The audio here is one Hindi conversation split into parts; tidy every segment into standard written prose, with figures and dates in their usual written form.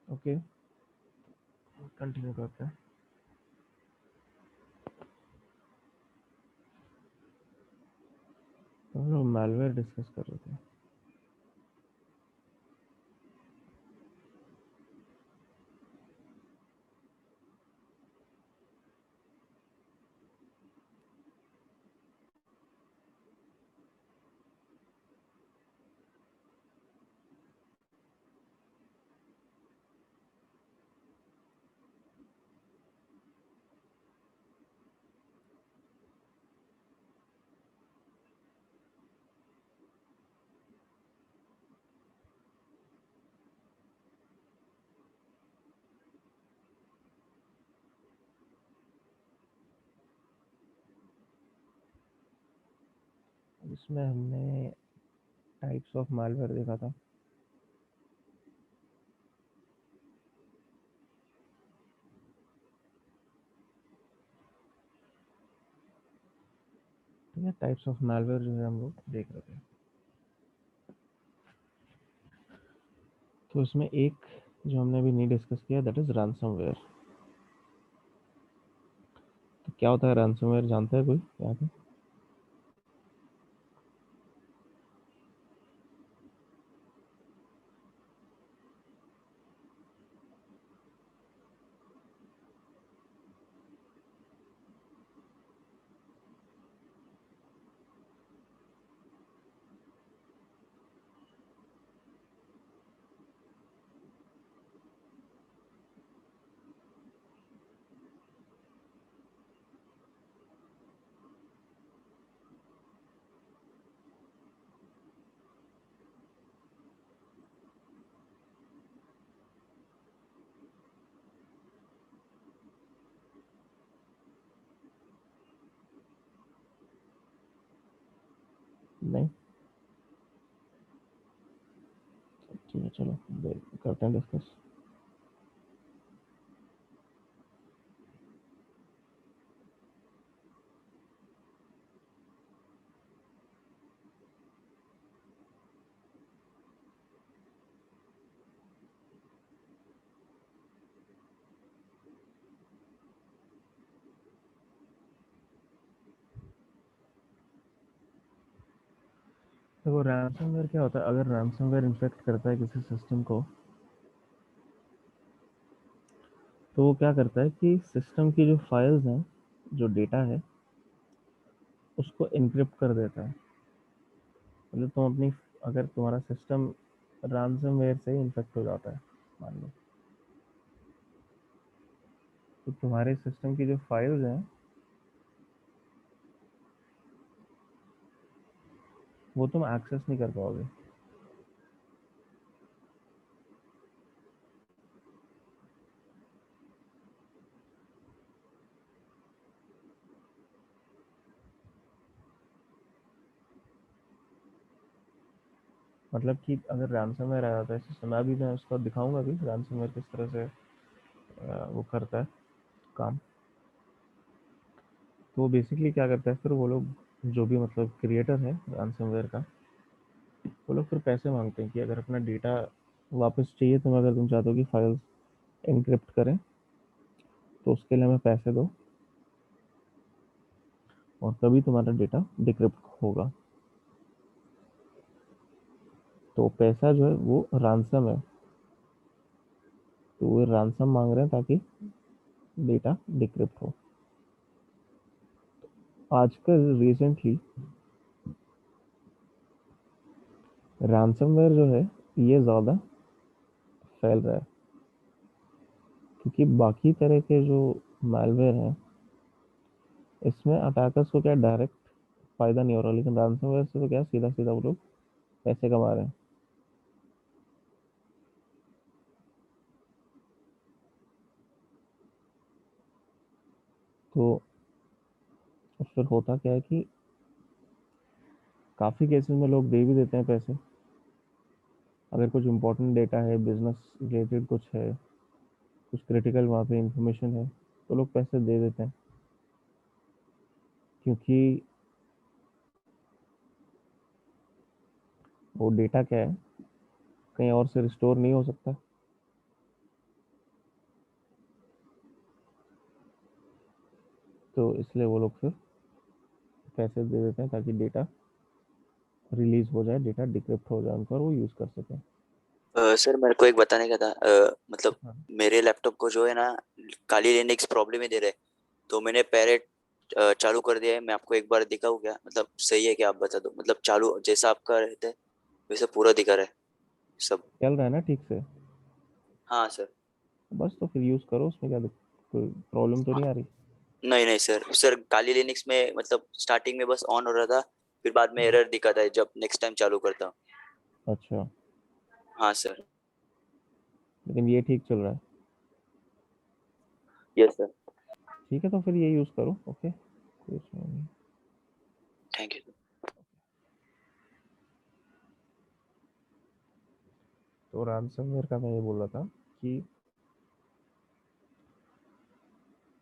ओके, कंटिन्यू करते हैं। तो हम लोग malware डिस्कस कर रहे थे। इसमें हमने टाइप्स ऑफ malware देखा था। ठीक है, टाइप्स ऑफ malware जो है हम लोग देख रहे थे। तो इसमें एक जो हमने अभी नहीं डिस्कस किया, दैट इज ransomware। तो क्या होता है ransomware, जानता है कोई यहाँ पे? नहीं? ठीक है, चलो करते हैं डिस्कस। देखो, ransomware क्या होता है? अगर ransomware इन्फेक्ट करता है किसी सिस्टम को, तो वो क्या करता है कि सिस्टम की जो फाइल्स हैं, जो डेटा है, उसको इनक्रिप्ट कर देता है। मतलब तुम अपनी, अगर तुम्हारा सिस्टम ransomware से इन्फेक्ट हो जाता है, मान लो, तो तुम्हारे सिस्टम की जो फाइल्स हैं वो तुम एक्सेस नहीं कर पाओगे। मतलब कि अगर ransomware आ जाता है सिस्टम में, अभी मैं उसको दिखाऊंगा कि ransomware किस तरह से वो करता है काम। तो वो बेसिकली क्या करता है, फिर वो लोग जो भी मतलब क्रिएटर है ransomware का, वो लोग फिर पैसे मांगते हैं कि अगर अपना डेटा वापस चाहिए, तुम अगर तुम चाहते हो कि फाइल्स एनक्रिप्ट करें, तो उसके लिए हमें पैसे दो, और तभी तुम्हारा डेटा डिक्रिप्ट होगा। तो पैसा जो है वो रानसम है। तो वो रानसम मांग रहे हैं ताकि डेटा डिक्रिप्ट हो। आजकल रिसेंटली ransomware जो है ये ज़्यादा फैल रहा है, क्योंकि बाकी तरह के जो malware हैं, इसमें अटैकर्स को क्या डायरेक्ट फायदा नहीं हो रहा, लेकिन ransomware से तो क्या सीधा सीधा वो लोग पैसे कमा रहे हैं। तो फिर होता क्या है कि काफ़ी केसेस में लोग दे भी देते हैं पैसे। अगर कुछ इंपॉर्टेंट डेटा है, बिजनेस रिलेटेड कुछ है, कुछ क्रिटिकल वहाँ पे इंफॉर्मेशन है, तो लोग पैसे दे देते हैं, क्योंकि वो डेटा क्या है, कहीं और से रिस्टोर नहीं हो सकता। तो इसलिए वो लोग फिर पैसे दे देते हैं ताकि डेटा रिलीज हो जाए, डेटा डिक्रिप्ट हो जाए उनका और वो यूज़ कर सकें। सर मेरे को एक बताने का था, मतलब हाँ। मेरे लैपटॉप को जो है ना काली लिनक्स प्रॉब्लम ही दे रहा है, तो मैंने पैरेट चालू कर दिया है। मैं आपको एक बार दिखाऊँ क्या? मतलब सही है क्या, आप बता दो। मतलब चालू जैसा आपका रहता है वैसे पूरा दिखा रहा है सब। चल रहा है ना ठीक से? हाँ सर। बस तो फिर यूज़ करो, उसमें क्या कोई प्रॉब्लम तो हाँ, नहीं आ रही? नहीं नहीं सर, सर काली लिनक्स में मतलब स्टार्टिंग में बस ऑन हो रहा था, फिर बाद में एरर दिखाता है जब नेक्स्ट टाइम चालू करता हूँ। अच्छा, हाँ सर। लेकिन ये ठीक चल रहा है? Yes sir. ठीक है, तो फिर ये यूज़ करो। ओके, कोई इसमें नहीं। Thank you. तो रैनसमवेयर का मैं ये बोल रहा था कि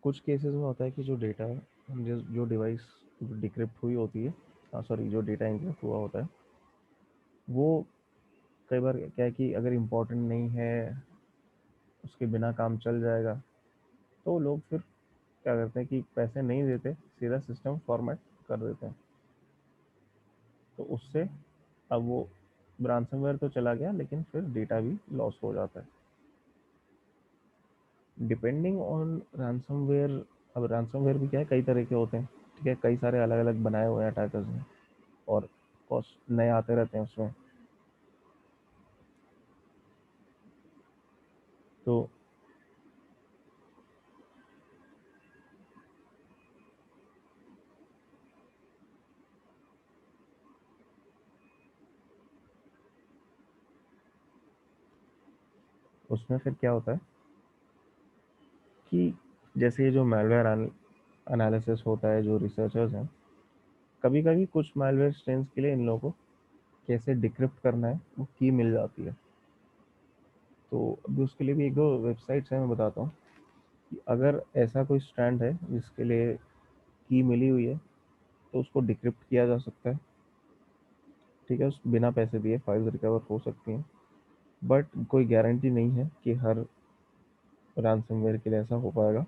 कुछ केसेस में होता है कि जो डेटा है, जो डिवाइस डिक्रिप्ट हुई होती है, सॉरी, जो डेटा एन्क्रिप्ट हुआ होता है, वो कई बार क्या है कि अगर इम्पोर्टेंट नहीं है, उसके बिना काम चल जाएगा, तो लोग फिर क्या करते हैं कि पैसे नहीं देते, सीधा सिस्टम फॉर्मेट कर देते हैं। तो उससे अब वो ransomware तो चला गया, लेकिन फिर डेटा भी लॉस हो जाता है डिपेंडिंग ऑन ransomware। अब ransomware भी क्या है, कई तरह के होते हैं, ठीक है, कई सारे अलग अलग बनाए हुए हैं अटैकर्स ने, और कॉस्ट नए आते रहते हैं उसमें। तो उसमें फिर क्या होता है कि जैसे ये जो malware एनालिसिस होता है, जो रिसर्चर्स हैं, कभी कभी कुछ malware स्ट्रेन्स के लिए इन लोगों को कैसे डिक्रिप्ट करना है वो की मिल जाती है। तो अभी उसके लिए भी एक दो वेबसाइट्स हैं, मैं बताता हूँ कि अगर ऐसा कोई स्ट्रैंड है जिसके लिए की मिली हुई है, तो उसको डिक्रिप्ट किया जा सकता है। ठीक है, उस बिना पैसे दिए फाइल्स रिकवर हो सकती हैं, बट कोई गारंटी नहीं है कि हर ransomware के लिए ऐसा हो पाएगा।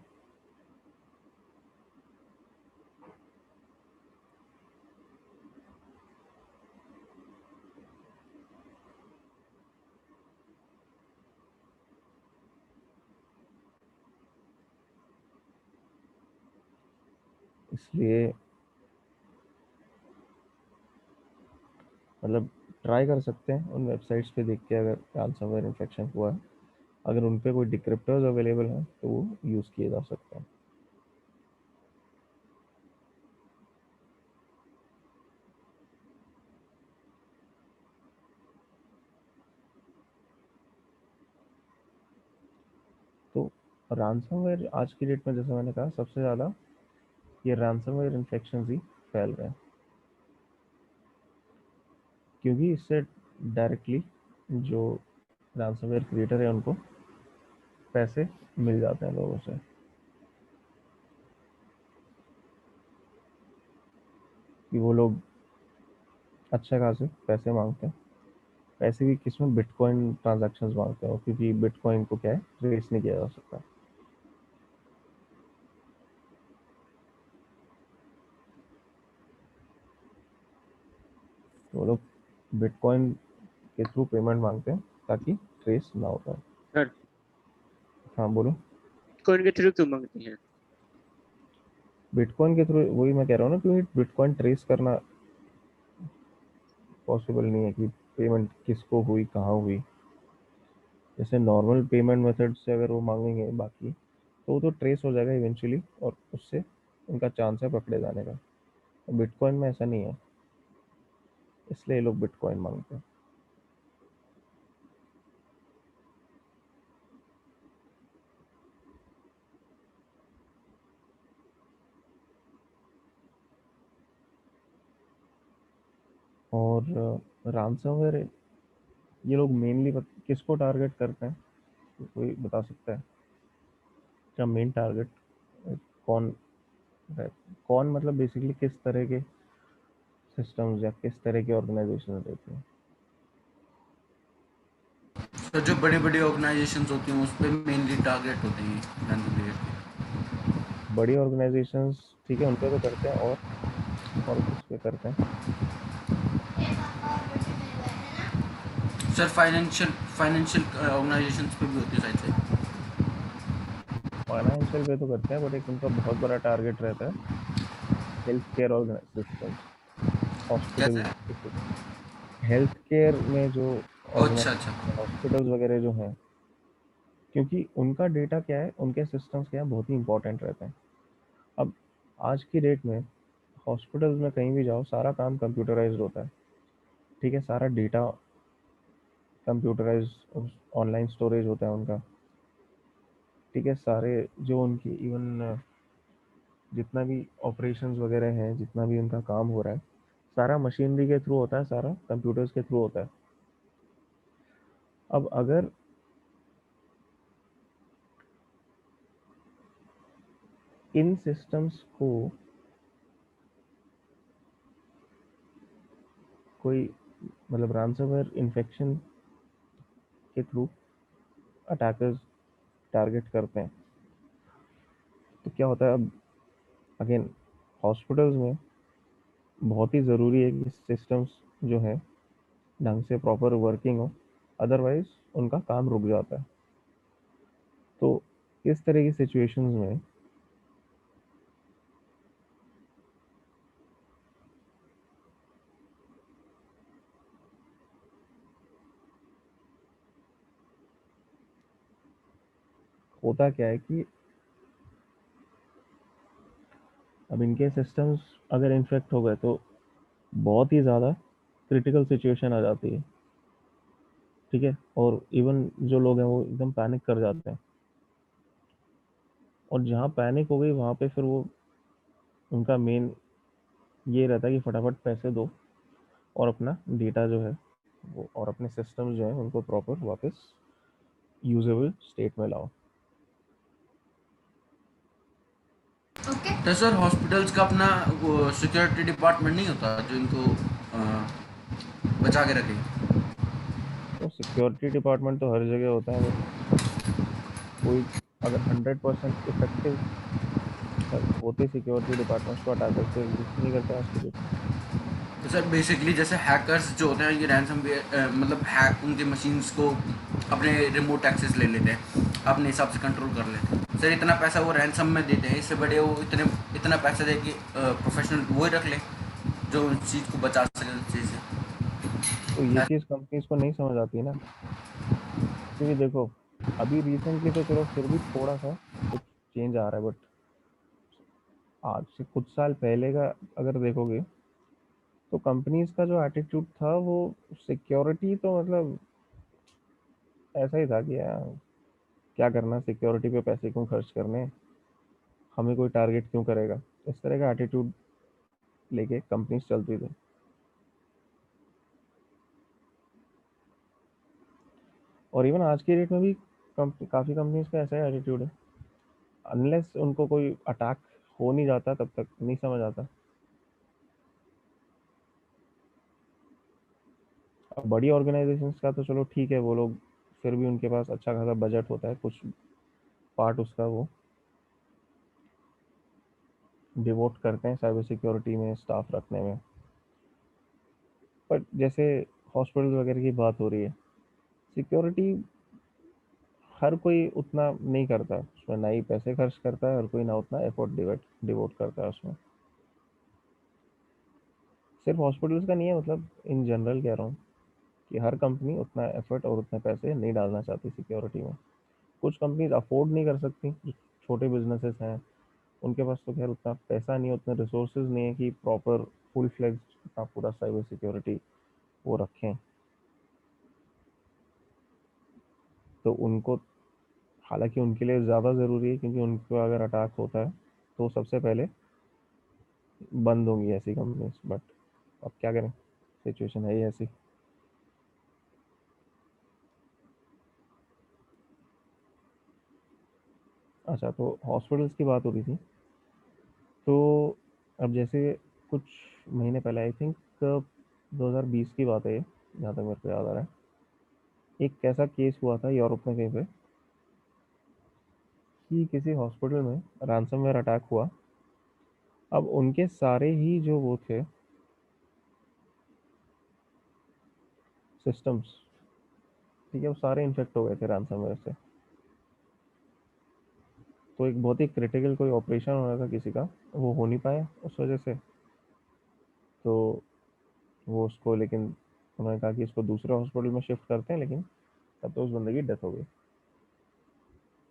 इसलिए मतलब ट्राई कर सकते हैं उन वेबसाइट्स पे देख के, अगर ransomware इन्फेक्शन हुआ है, अगर उन पे कोई डिक्रिप्टर्स अवेलेबल हैं तो वो यूज़ किए जा सकते हैं। तो ransomware आज की डेट में, जैसे मैंने कहा, सबसे ज़्यादा ये ransomware इन्फेक्शन ही फैल रहे हैं, क्योंकि इससे डायरेक्टली जो ransomware क्रिएटर है उनको पैसे मिल जाते हैं लोगों से, कि वो लोग अच्छे खासे पैसे मांगते हैं। पैसे भी किसमें, बिटकॉइन ट्रांजैक्शंस मांगते हैं, क्योंकि बिटकॉइन को क्या है, ट्रेस नहीं किया जा सकता। तो वो लोग बिटकॉइन के थ्रू पेमेंट मांगते हैं ताकि ट्रेस ना हो पाए। सर हाँ बोलो। बिटकॉइन के थ्रू क्यों मांगते हैं? बिटकॉइन के थ्रू वही मैं कह रहा हूँ ना, क्योंकि बिटकॉइन ट्रेस करना पॉसिबल नहीं है कि पेमेंट किसको हुई, कहाँ हुई। जैसे नॉर्मल पेमेंट मेथड से अगर वो मांगेंगे बाकी, तो वो तो ट्रेस हो जाएगा इवेंचुअली, और उससे उनका चांस है पकड़े जाने का। बिटकॉइन में ऐसा नहीं है, इसलिए ये लोग बिटकॉइन मांगते हैं। और ransomware ये लोग मेनली किसको टारगेट करते हैं, कोई बता सकता है क्या मेन टारगेट कौन है? कौन मतलब बेसिकली किस तरह के सिस्टम्स या किस तरह की ऑर्गेनाइजेशन रहती हैं? तो जो बड़ी बड़ी ऑर्गेनाइजेशंस होती हैं उस पर मेनली टारगेट होते हैं रैंसमवेयर के। बड़ी ऑर्गेनाइजेशंस ठीक है उन पे तो करते हैं, और किस पे करते हैं? सर फाइनेंशियल ऑर्गेनाइजेशंस पे भी होती है शायद से। फाइनेंशियल पे तो करते हैं, बट एक उनका बहुत बड़ा टारगेट रहता है हेल्थ केयर सिस्टम्स, कैसे? हॉस्पिटल, हेल्थ केयर में जो अच्छा अच्छा। ऑर्गेनाइजेशन, हॉस्पिटल्स वगैरह जो हैं, क्योंकि उनका डेटा क्या है, उनके सिस्टम्स क्या है, बहुत ही इंपॉर्टेंट रहते हैं। अब आज की डेट में हॉस्पिटल्स में कहीं भी जाओ, सारा काम कंप्यूटराइज्ड होता है, ठीक है, सारा डेटा कंप्यूटराइज, ऑनलाइन स्टोरेज होता है उनका, ठीक है, सारे जो उनकी इवन जितना भी ऑपरेशंस वगैरह हैं, जितना भी उनका काम हो रहा है, सारा मशीनरी के थ्रू होता है, सारा कंप्यूटर्स के थ्रू होता है। अब अगर इन सिस्टम्स को कोई मतलब ransomware इन्फेक्शन के थ्रू अटैकर्स टारगेट करते हैं, तो क्या होता है? अब अगेन हॉस्पिटल्स में बहुत ही ज़रूरी है कि सिस्टम्स जो है ढंग से प्रॉपर वर्किंग हो, अदरवाइज उनका काम रुक जाता है। तो इस तरह की सिचुएशंस में होता क्या है कि अब इनके सिस्टम्स अगर इन्फेक्ट हो गए तो बहुत ही ज़्यादा क्रिटिकल सिचुएशन आ जाती है, ठीक है, और इवन जो लोग हैं वो एकदम पैनिक कर जाते हैं, और जहाँ पैनिक हो गई वहाँ पे फिर वो उनका मेन ये रहता है कि फटाफट पैसे दो और अपना डेटा जो है वो और अपने सिस्टम्स जो है उनको प्रॉपर वापस यूजेबल स्टेट में लाओ। तो सर हॉस्पिटल्स का अपना वो सिक्योरिटी डिपार्टमेंट नहीं होता जो इनको बचा के रखे? तो सिक्योरिटी डिपार्टमेंट तो हर जगह होता है, बट कोई अगर 100% इफेक्टिव होते सिक्योरिटी डिपार्टमेंट्स तो अटैकर्स को एग्जिस्ट नहीं करते आज की डेट में। तो सर बेसिकली जैसे हैकर्स जो होते हैं ये रैंसम मतलब हैक उनके मशीन्स को अपने रिमोट एक्सेस ले लेते हैं, अपने हिसाब से कंट्रोल कर लेते हैं। सर इतना पैसा वो रैंसम में देते हैं, इससे बड़े वो इतना पैसा दे कि प्रोफेशनल वो ही रख ले जो उस चीज़ को बचा सके उस चीज़ से। तो ये चीज़ कंपनीज को नहीं समझ आती ना, क्योंकि देखो अभी रिसेंटली तो चलो फिर भी थोड़ा सा कुछ चेंज आ रहा है, बट आज से कुछ साल पहले का अगर देखोगे तो कंपनीज का जो एटीट्यूड था वो सिक्योरिटी तो मतलब ऐसा ही था कि यार क्या करना, सिक्योरिटी पे पैसे क्यों खर्च करने, हमें कोई टारगेट क्यों करेगा, इस तरह का एटीट्यूड लेके कंपनीज चलती थी। और इवन आज की डेट में भी काफ़ी कंपनीज का ऐसा ही एटीट्यूड है, अनलेस उनको कोई अटैक हो नहीं जाता तब तक नहीं समझ आता। अब बड़ी ऑर्गेनाइजेशंस का तो चलो ठीक है, वो लोग फिर भी उनके पास अच्छा खासा बजट होता है, कुछ पार्ट उसका वो डिवोट करते हैं साइबर सिक्योरिटी में स्टाफ रखने में। बट जैसे हॉस्पिटल वगैरह की बात हो रही है, सिक्योरिटी हर कोई उतना नहीं करता, उसमें ना ही पैसे खर्च करता है, और कोई ना उतना एफर्ट डिवोट करता है उसमें। सिर्फ हॉस्पिटल्स का नहीं है, मतलब इन जनरल कह रहा हूँ कि हर कंपनी उतना एफर्ट और उतने पैसे नहीं डालना चाहती सिक्योरिटी में। कुछ कंपनीज अफोर्ड नहीं कर सकती, जो छोटे बिजनेसेस हैं उनके पास तो खैर उतना पैसा नहीं, उतने रिसोर्सेज नहीं है कि प्रॉपर फुल फ्लेज अपना पूरा साइबर सिक्योरिटी वो रखें। तो उनको, हालांकि उनके लिए ज़्यादा ज़रूरी है, क्योंकि उनको अगर अटैक होता है तो सबसे पहले बंद होंगी ऐसी कंपनीज, बट अब क्या करें, सिचुएशन है ही ऐसी। अच्छा, तो हॉस्पिटल्स की बात हो रही थी, तो अब जैसे कुछ महीने पहले, आई थिंक 2020 की बात है ये, जहाँ तक मेरे को याद आ रहा है, एक कैसा केस हुआ था यूरोप में कहीं पे, कि किसी हॉस्पिटल में रैंसमवेयर अटैक हुआ। अब उनके सारे ही जो वो थे सिस्टम्स, ठीक है, वो सारे इन्फेक्ट हो गए थे रैंसमवेयर से। तो एक बहुत ही क्रिटिकल कोई ऑपरेशन होना था किसी का, वो हो नहीं पाया उस वजह से। तो वो उसको, लेकिन उन्होंने कहा कि इसको दूसरे हॉस्पिटल में शिफ्ट करते हैं, लेकिन तब तो उस बंदे की डेथ हो गई।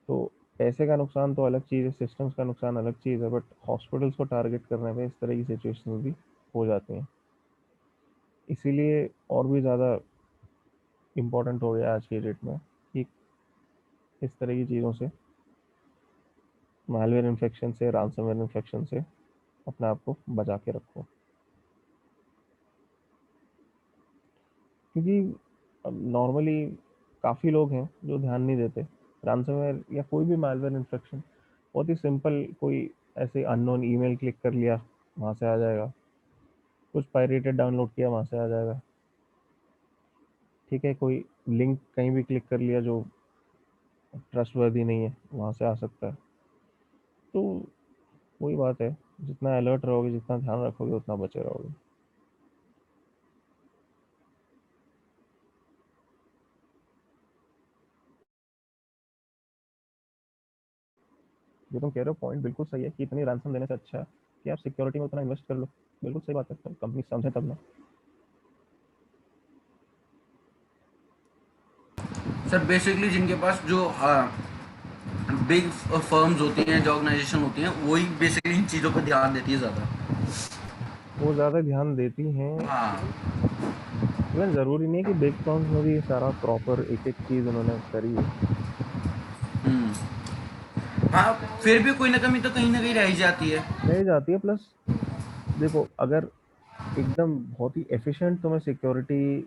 तो पैसे का नुकसान तो अलग चीज़ है, सिस्टम्स का नुकसान अलग चीज़ है, बट हॉस्पिटल्स को टारगेट करने पे इस तरह की सिचुएशन भी हो जाती हैं। इसीलिए और भी ज़्यादा इम्पोर्टेंट हो गया आज की डेट में कि इस तरह की चीज़ों से, मालवेयर इन्फेक्शन से, रानसमवेयर इन्फेक्शन से अपने आप को बचा के रखो। क्योंकि नॉर्मली काफ़ी लोग हैं जो ध्यान नहीं देते। रानसमवेयर या कोई भी मालवेयर इन्फेक्शन बहुत ही सिंपल, कोई ऐसे अननोन ईमेल क्लिक कर लिया, वहाँ से आ जाएगा। कुछ पायरेटेड डाउनलोड किया, वहाँ से आ जाएगा। ठीक है, कोई लिंक कहीं भी क्लिक कर लिया जो ट्रस्टवर्दी नहीं है, वहाँ से आ सकता है। तो वही बात है, जितना अलर्ट रहोगे, जितना ध्यान रखोगे, उतना बचे रहोगे। जो तुम कह रहे हो पॉइंट बिल्कुल सही है कि इतनी रैंसम देने से अच्छा है कि आप सिक्योरिटी में उतना इन्वेस्ट कर लो। बिल्कुल सही बात है, तो कंपनी समझे तब ना। सर बेसिकली जिनके पास जो बिग फर्म्स होती हैं, जो ऑर्गेनाइजेशन होती हैं, वही बेसिकली इन चीज़ों पर ध्यान देती है ज़्यादा। वो ज़्यादा ध्यान देती हैं। हाँ। इवन ज़रूरी नहीं है कि बिग फर्म्स में भी ये सारा प्रॉपर एक एक चीज़ उन्होंने करी है। हाँ, फिर भी कोई ना कमी तो कहीं ना कहीं रह ही जाती है। रह जाती है। प्लस देखो, अगर एकदम बहुत ही एफिशिएंट तुम्हें सिक्योरिटी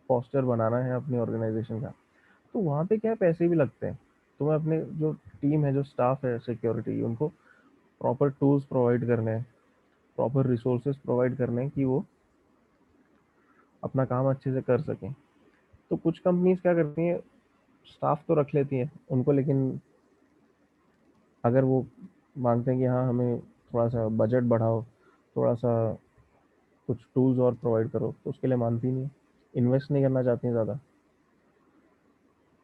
पोस्चर बनाना है अपनी ऑर्गेनाइजेशन का, तो वहाँ पे क्या है, पैसे भी लगते हैं। तुम्हें अपने जो टीम है, जो स्टाफ है सिक्योरिटी, उनको प्रॉपर टूल्स प्रोवाइड करने हैं, प्रॉपर रिसोर्सेज प्रोवाइड करने हैं कि वो अपना काम अच्छे से कर सकें। तो कुछ कंपनीज क्या करती हैं, स्टाफ तो रख लेती हैं उनको, लेकिन अगर वो मांगते हैं कि हाँ हमें थोड़ा सा बजट बढ़ाओ, थोड़ा सा कुछ टूल्स और प्रोवाइड करो, तो उसके लिए मानती नहीं, इन्वेस्ट नहीं करना चाहती हैं ज़्यादा।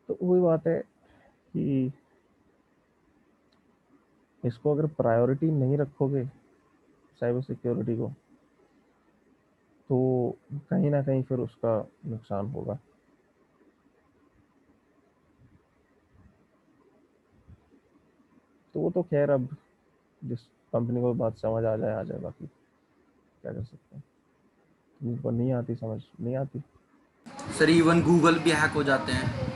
तो वही बात है कि इसको अगर प्रायोरिटी नहीं रखोगे साइबर सिक्योरिटी को, तो कहीं ना कहीं फिर उसका नुकसान होगा। तो वो तो खैर, अब जिस कंपनी को बात समझ आ जाए, बाकी क्या कर सकते हैं। जिनको नहीं आती समझ, नहीं आती। सर इवन गूगल भी हैक हो जाते हैं।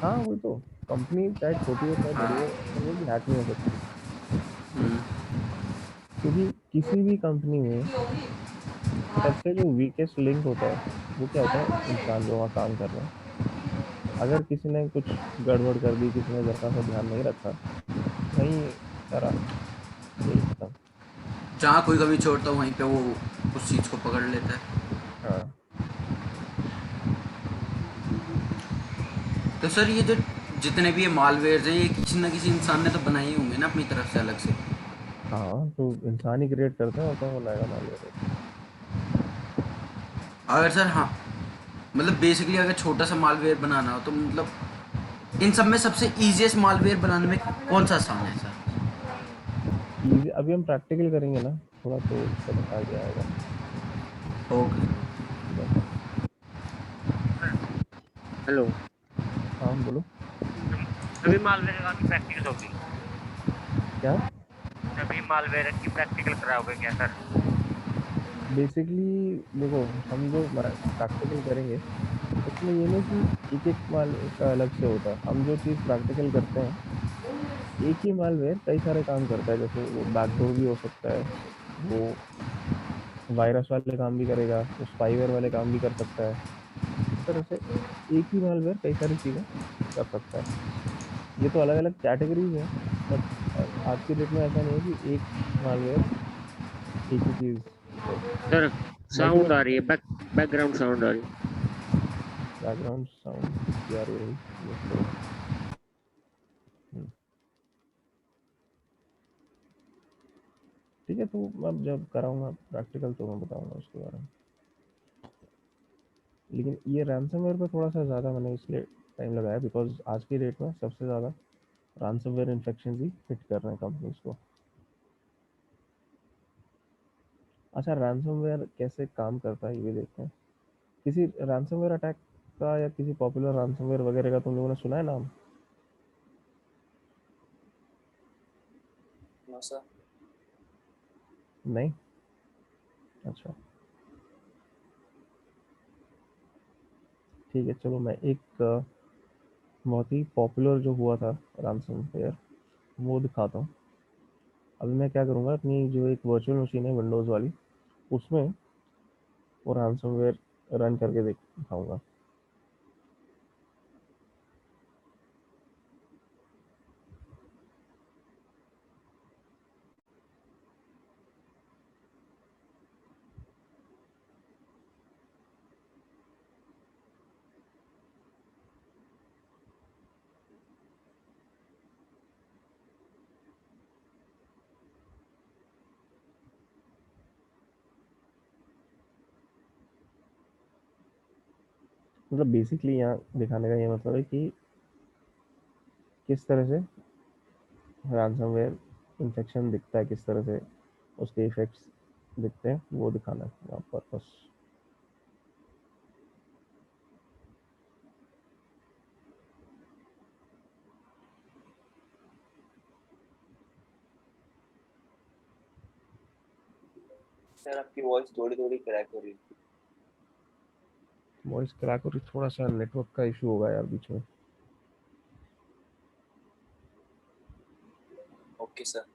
हाँ वही तो, कंपनी चाहे छोटी हो चाहे बड़ी हो, ऐसा नहीं है कि हैक नहीं हो सकती। क्योंकि किसी भी कंपनी में सबसे जो वीकेस्ट लिंक होता है, वो क्या होता है, इंसान जो वहाँ काम कर रहे हैं। अगर किसी ने कुछ गड़बड़ कर दी, किसी ने जरा सा ध्यान नहीं रखा, वहीं सारा खेल खत्म। जहाँ कोई कभी छोड़ता वहीं पे वो उस चीज़ को पकड़ लेता है। हाँ तो सर ये जो जितने भी ये मालवेयर हैं, ये किसी ना किसी इंसान ने तो बनाए ही होंगे ना अपनी तरफ से अलग से। हाँ, तो इंसान ही क्रिएट करते हैं, और कौन बनाएगा मालवेयर। अगर सर हाँ, मतलब बेसिकली अगर छोटा सा मालवेयर बनाना हो तो मतलब इन सब में सबसे ईजीएस्ट मालवेयर बनाने में कौन सा आसान है सर? इजी, अभी हम प्रैक्टिकल करेंगे ना, थोड़ा तो समझ आ गया आएगा। ओके। बस। हेलो। हाँ बोलो। सभी मालवेयर की प्रैक्टिकल होगी? क्या? सभी मालवेयर की प्रैक्टिकल कराओगे क्या सर? बेसिकली देखो, हम जो प्रैक्टिकल करेंगे उसमें ये नहीं कि एक एक माल का अलग से होता है। हम जो चीज़ प्रैक्टिकल करते हैं, एक ही मालवेयर कई सारे काम करता है। जैसे वो बैकडोर भी हो सकता है, वो वायरस वाले काम भी करेगा, वो स्पाईवेयर वाले काम भी कर सकता है। इस तरह से एक ही मालवेयर कई सारी चीज़ें कर सकता है। ये तो अलग अलग कैटेगरीज हैं, बट आज की डेट में ऐसा नहीं है कि एक मालवेयर एक ही चीज़ है। Sir sound multiple. आ रही है, बैकग्राउंड साउंड आ रही है। बैकग्राउंड साउंड किसकी आ रही है भाई? ये करो। हम्म, ठीक है, तो मैं जब कराऊंगा प्रैक्टिकल तो मैं बताऊंगा उसके बारे में। लेकिन ये रैंसमवेयर पे थोड़ा सा ज़्यादा मैंने इसलिए टाइम लगाया बिकॉज आज की डेट में सबसे ज़्यादा रैंसमवेयर इन्फेक्शन ही हिट कर रहे हैं कंपनीज को। अच्छा, रैंसमवेयर कैसे काम करता है ये भी देखते हैं। किसी रैंसमवेयर अटैक का या किसी पॉपुलर रैंसमवेयर वगैरह का तुम लोगों ने सुना है नाम? No sir. नहीं? अच्छा, ठीक है, चलो मैं एक बहुत ही पॉपुलर जो हुआ था रैंसमवेयर वो दिखाता हूँ। अभी मैं क्या करूँगा, अपनी जो एक वर्चुअल मशीन है विंडोज़ वाली, उसमें वो रैंसमवेयर रन करके दिखाऊंगा। मतलब बेसिकली यहाँ दिखाने का ये मतलब है कि किस तरह से रैंसमवेयर इन्फेक्शन दिखता है, किस तरह से उसके इफेक्ट्स दिखते हैं, वो दिखाना है यहाँ पर बस। सर आपकी वॉइस थोड़ी थोड़ी क्रैक हो रही है। वॉइस क्रैक और थोड़ा सा नेटवर्क का इशू होगा यार बीच में। Okay sir.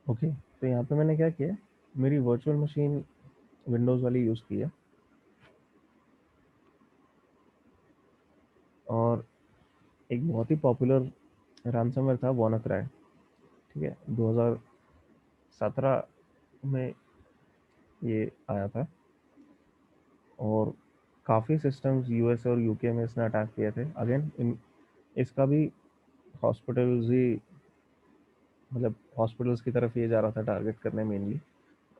ओके, तो यहाँ पे मैंने क्या किया, मेरी वर्चुअल मशीन विंडोज़ वाली यूज़ की है और एक बहुत ही पॉपुलर रैंसमवेयर था WannaCry। ठीक है, 2017 में ये आया था और काफ़ी सिस्टम्स यूएस और यूके में इसने अटैक किए थे। अगेन इसका भी हॉस्पिटल्स ही, मतलब हॉस्पिटल्स की तरफ ये जा रहा था टारगेट करने मेनली,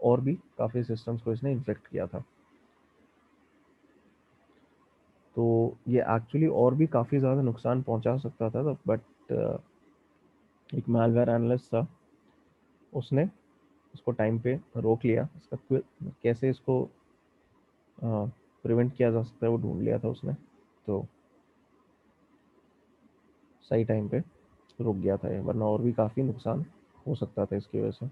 और भी काफ़ी सिस्टम्स को इसने इन्फेक्ट किया था। तो ये एक्चुअली और भी काफ़ी ज़्यादा नुकसान पहुंचा सकता था, बट एक मैलवेयर एनालिस्ट था, उसने उसको टाइम पे रोक लिया। इसका कैसे इसको प्रिवेंट किया जा सकता है वो ढूंढ लिया था उसने, तो सही टाइम पे रुक गया था ये, वरना और भी काफ़ी नुकसान हो सकता था इसकी वजह से।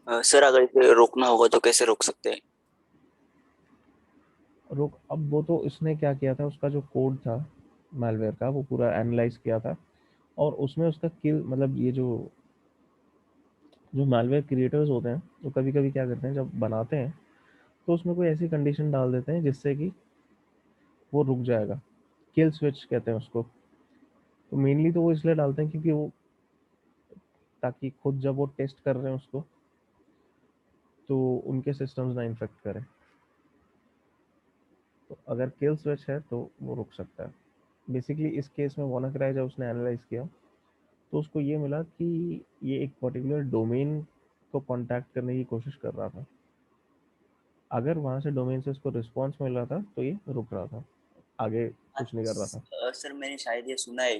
सर अगर इसे रोकना होगा तो कैसे रोक सकते हैं? रुक, अब वो तो इसने क्या किया था, उसका जो कोड था मैलवेयर का वो पूरा एनालाइज किया था और उसमें उसका किल, मतलब ये जो जो मैलवेयर क्रिएटर्स होते हैं वो कभी कभी क्या करते हैं जब बनाते हैं तो उसमें कोई ऐसी कंडीशन डाल देते हैं जिससे कि वो रुक जाएगा। किल स्विच कहते हैं उसको। तो मेनली तो वो इसलिए डालते हैं क्योंकि वो, ताकि खुद जब वो टेस्ट कर रहे हैं उसको तो उनके सिस्टम्स ना इन्फेक्ट करें। तो अगर किल स्विच है तो वो रुक सकता है। बेसिकली इस केस में WannaCry जब उसने एनालाइज किया तो उसको ये मिला कि ये एक पर्टिकुलर डोमेन को कांटेक्ट करने की कोशिश कर रहा था। अगर वहाँ से डोमेन से उसको रिस्पॉन्स मिल रहा था तो ये रुक रहा था, आगे कुछ नहीं कर रहा था। सर मैंने शायद ये सुना है,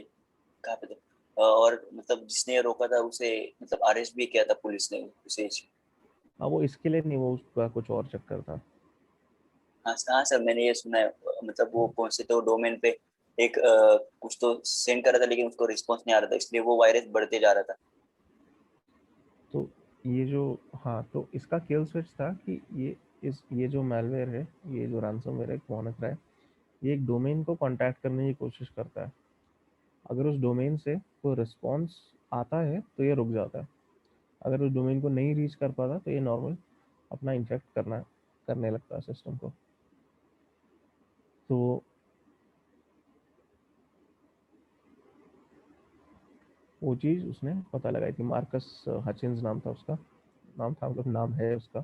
कहाँ पे तो और मतलब जिसने ये रोका था उसे मतलब अरेस्ट भी किया था पुलिस ने उसे। हाँ, वो इसके लिए नहीं, वो उसका कुछ और चक्कर था। हाँ सर मैंने ये सुना है, मतलब वो कौन से तो डोमेन पे एक कुछ तो सेंड कर रहा था लेकिन उसको रिस्पॉन्स नहीं आ रहा था, इसलिए वो वायरस बढ़ते जा रहा था। तो ये जो, हाँ, तो इसका किल स्विच था कि ये जो मैलवेयर है, ये जो रैंसमवेयर है, WannaCry, ये एक डोमेन को कांटेक्ट करने की कोशिश करता है। अगर उस डोमेन से कोई रिस्पॉन्स आता है तो ये रुक जाता है। अगर उस डोमेन को नहीं रीच कर पाता तो ये नॉर्मल अपना इन्फेक्ट करने लगता है सिस्टम को। तो वो चीज़ उसने पता लगाई थी। मार्कस हचिन्स नाम था उसका, नाम था मतलब नाम है उसका।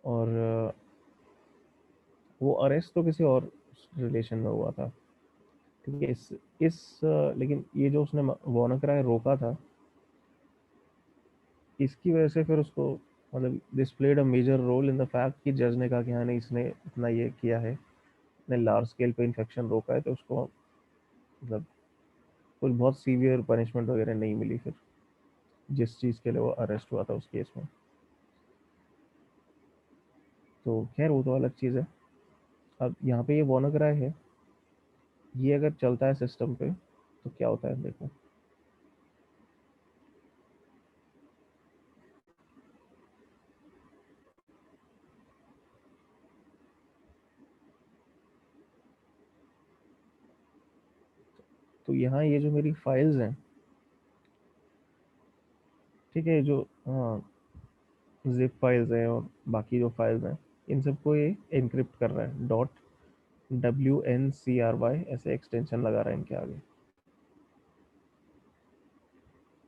और वो अरेस्ट तो किसी और रिलेशन में हुआ था, ठीक है। लेकिन ये जो उसने WannaCry रोका था, इसकी वजह से फिर उसको मतलब this played a major role in the fact कि जज ने कहा कि हाँ नहीं, इसने इतना ये किया है, इसने लार्ज स्केल पे इन्फेक्शन रोका है, तो उसको मतलब कुछ बहुत सीवियर पनिशमेंट वगैरह नहीं मिली फिर, जिस चीज़ के लिए वो अरेस्ट हुआ था उस केस में। तो खैर वो तो अलग चीज़ है। अब यहाँ पे ये WannaCry है, ये अगर चलता है सिस्टम पे तो क्या होता है देखो। तो यहाँ ये जो मेरी फाइल्स हैं, ठीक है, जो जिप फाइल्स हैं और बाकी जो फाइल्स हैं, इन सबको ये एनक्रिप्ट कर रहा है। .WNCRY ऐसे एक्सटेंशन लगा रहा है इनके आगे,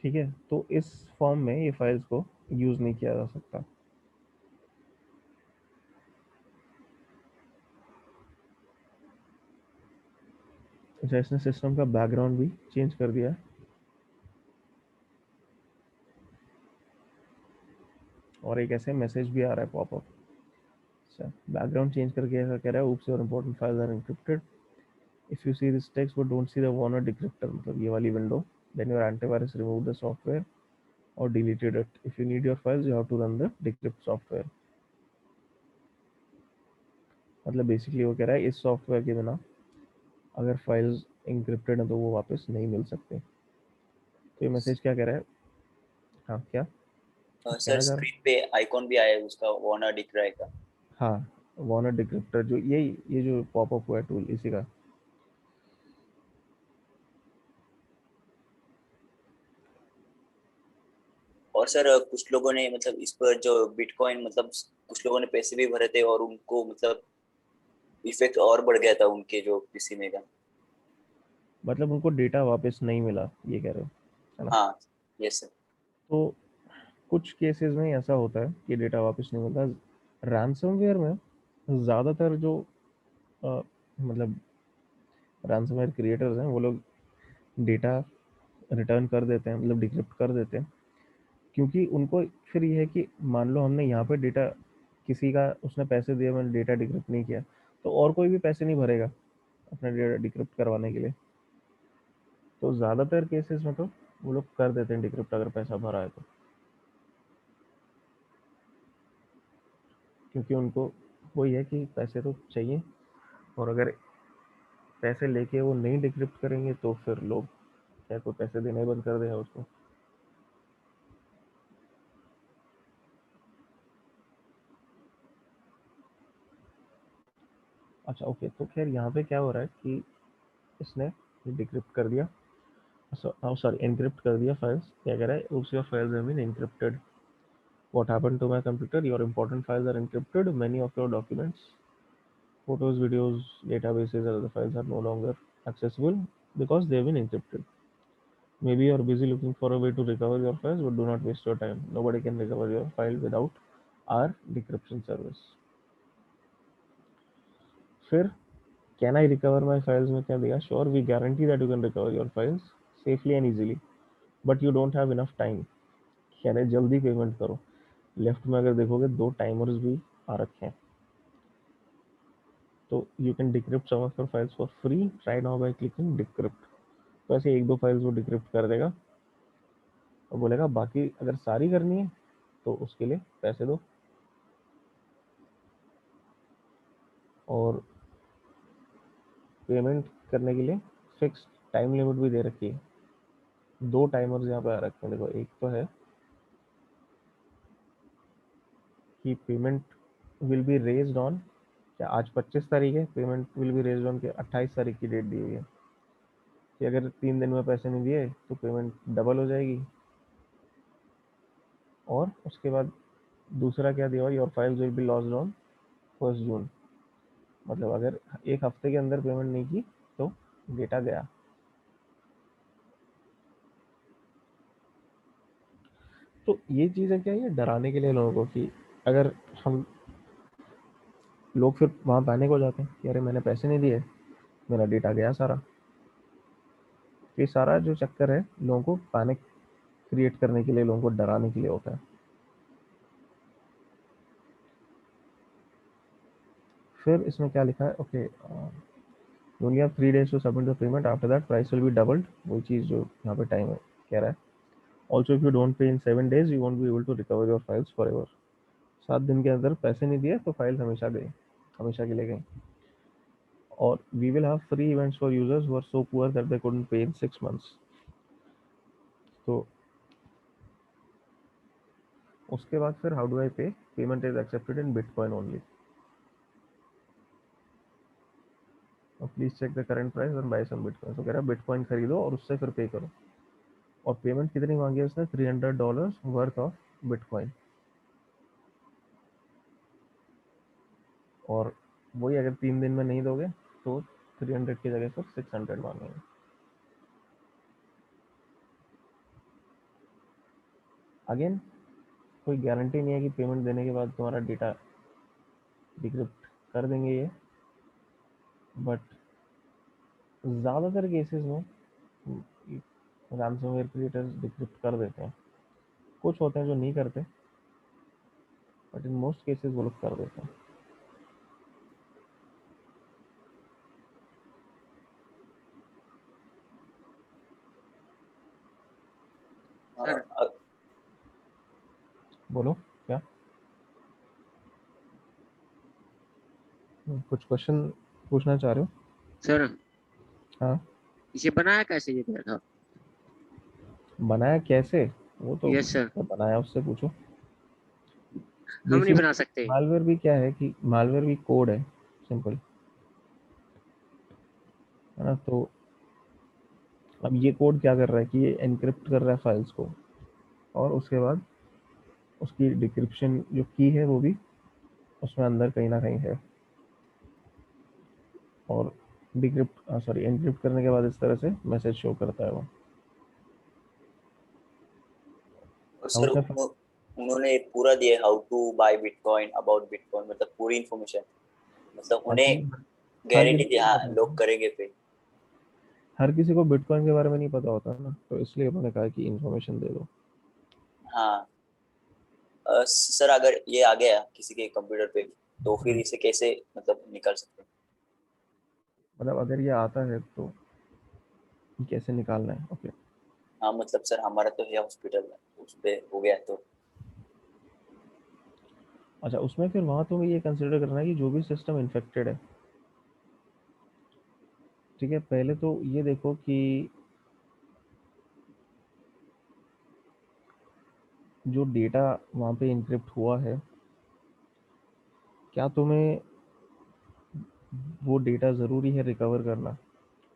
ठीक है। तो इस फॉर्म में ये फाइल्स को यूज़ नहीं किया जा सकता। अच्छा, इसने सिस्टम का बैकग्राउंड भी चेंज कर दिया है, और एक ऐसे मैसेज भी आ रहा है पॉपअप। अच्छा, बैकग्राउंड चेंज करके ऐसा कह रहा है, oops your important files are encrypted, if you see this text but don't see the wanna decryptor, मतलब ये वाली window, then your antivirus removed the software or deleted it. If you need your files you have to run the decrypt software। मतलब बेसिकली वो कह रहा है इस सॉफ्टवेयर के बिना अगर फाइल्स इंक्रिप्टेड हैं तो वो वापस नहीं मिल सकते। तो ये मैसेज क्या कह रहा है? हाँ, क्या कुछ सर कहना चाह रहा स्क्रीन पे आइकॉन भी आया है उसका, वार्नर दिख रहा है का। है? हाँ, वार्नर डिक्रिप्टर, जो ये जो पॉपअप हुआ है टूल, इसी का। और सर कुछ लोगों ने मतलब इस पर जो बिटकॉइन मतलब कुछ लोगों ने पैसे भी भरे थे और उनको मतलब इफेक्ट और बढ़ गया था उनके जो पीसी में का। मतलब उनको डेटा वापस नहीं मिला, ये कह रहे हो, है ना? हाँ यस सर। तो कुछ केसेस में ऐसा होता है कि डेटा वापस नहीं मिलता। रैंसमवेयर में ज़्यादातर जो मतलब रैंसमवेयर क्रिएटर्स हैं, वो लोग डेटा रिटर्न कर देते हैं, मतलब डिक्रिप्ट कर देते हैं, क्योंकि उनको फिर ये है कि मान लो हमने यहाँ पे डेटा, किसी का उसने पैसे दिए, मैंने डेटा डिक्रिप्ट नहीं किया, तो और कोई भी पैसे नहीं भरेगा अपना डेटा डिक्रिप्ट करवाने के लिए। तो ज़्यादातर केसेस में तो वो लोग कर देते हैं डिक्रिप्ट, अगर पैसा भरा है तो, क्योंकि उनको वही है कि पैसे तो चाहिए, और अगर पैसे लेके वो नहीं डिक्रिप्ट करेंगे तो फिर लोग या तो पैसे देने बंद कर देगा उसको। अच्छा, ओके, तो खैर यहाँ पे क्या हो रहा है कि इसने डिक्रिप्ट कर दिया, सॉरी एनक्रिप्ट कर दिया फाइल्स। क्या कह रहा है? oops your files have been encrypted, what happened to my computer, your important files are encrypted, many of your documents, photos, videos, databases and other files are no longer accessible because they have been encrypted. Maybe you are busy looking for a way to recover your files, but do not waste your time. Nobody can recover your file without our decryption service. फिर can I recover my files में क्या दिया? Sure, we guarantee that you can recover your files safely and easily. But you don't have enough time, कह रहे जल्दी पेमेंट करो। लेफ्ट में अगर देखोगे 2 टाइमर्स भी आ रखे हैं। तो you can decrypt some of your files for free, try now by clicking decrypt. तो ऐसे 1-2 फाइल्स वो डिक्रिप्ट कर देगा और बोलेगा बाकी अगर सारी करनी है तो उसके लिए पैसे दो। और पेमेंट करने के लिए फिक्स टाइम लिमिट भी दे रखी है। 2 टाइमर्स यहाँ पे आ रखे हैं, देखो एक तो है कि payment will be raised on, क्या आज 25 तारीख है, payment will be raised on के 28 तारीख की डेट दी हुई है कि अगर 3 दिन में पैसे नहीं दिए तो पेमेंट डबल हो जाएगी। और उसके बाद दूसरा क्या दिया हुआ, your files will be lost on 1 जून, मतलब अगर एक हफ्ते के अंदर पेमेंट नहीं की तो डेटा गया। तो ये चीज़ें क्या है, डराने के लिए लोगों को कि अगर हम लोग फिर वहाँ पैनिक हो जाते हैं कि अरे मैंने पैसे नहीं दिए, मेरा डेटा गया सारा। ये सारा जो चक्कर है लोगों को पैनिक क्रिएट करने के लिए, लोगों को डराने के लिए होता है। फिर इसमें क्या लिखा है, okay you only have 3 days to submit the payment, after that price will be doubled. वही चीज़ जो यहाँ पे टाइम है कह रहा है। Also if you don't pay in 7 days you won't be able to recover your files forever. 7 दिन के अंदर पैसे नहीं दिए तो फाइल हमेशा गई, हमेशा के लिए गई। और we will have free events for users who are so poor that they couldn't pay in 6 months। तो उसके बाद फिर how do I pay, payment is accepted in bitcoin only, और please check the current price and buy some bitcoin. तो कह रहा है बिटकॉइन खरीदो और उससे फिर पे करो। और पेमेंट कितनी मांगी है उसने, $300 वर्थ ऑफ बिटकॉइन। और वही अगर 3 दिन में नहीं दोगे तो 300 की जगह पर 600 मांगेंगे। अगेन कोई गारंटी नहीं है कि पेमेंट देने के बाद तुम्हारा डेटा डिक्रिप्ट कर देंगे ये, बट ज़्यादातर केसेस में रैंसमवेयर क्रिएटर्स डिक्रिप्ट कर देते हैं। कुछ होते हैं जो नहीं करते, बट इन मोस्ट केसेस वो लोग कर देते हैं। सर बोलो क्या, कुछ क्वेश्चन पूछना चाह रहे हो? सर हाँ, इसे बनाया कैसे ये था? बनाया कैसे, वो तो यस सर, जिसने बनाया उससे पूछो। हम नहीं बना बेसिकली सकते। मालवेयर भी क्या है कि मालवेयर भी कोड है, सिंपल है ना। तो अब ये कोड क्या कर रहा है कि ये एनक्रिप्ट कर रहा है फाइल्स को, और उसके बाद उसकी डिक्रिप्शन जो की है वो भी उसमें अंदर कहीं ना कहीं है। और डिक्रिप्ट सॉरी एनक्रिप्ट करने के बाद इस तरह से मैसेज शो करता है वो। और अब सर उसने उन्होंने पूरा दिया how to buy bitcoin, about bitcoin, मतलब पूरी इंफॉर्मेशन, मतलब उन्हें एक्चुअली हर गारंटी किसी को दी, नहीं हाँ पता होता लोग ना, करेंगे पे। हर किसी को बिटकॉइन के बारे में नहीं पता होता ना, तो इसलिए उन्होंने कहा कि इन्फॉर्मेशन दे दो। हाँ सर अगर ये आ गया किसी के कंप्यूटर पे तो फिर इसे कैसे मतलब निकाल सकते हैं? मतलब अगर ये आता है तो कैसे निकालना है, ओके। हाँ मतलब सर हमारा तो है हॉस्पिटल, उस पे हो गया तो। अच्छा, उसमें फिर वहाँ तुम्हें ये कंसिडर करना है कि जो भी सिस्टम इन्फेक्टेड है, ठीक है, पहले तो ये देखो कि जो डेटा वहाँ पे इनक्रिप्ट हुआ है, क्या तुम्हें वो डेटा ज़रूरी है रिकवर करना,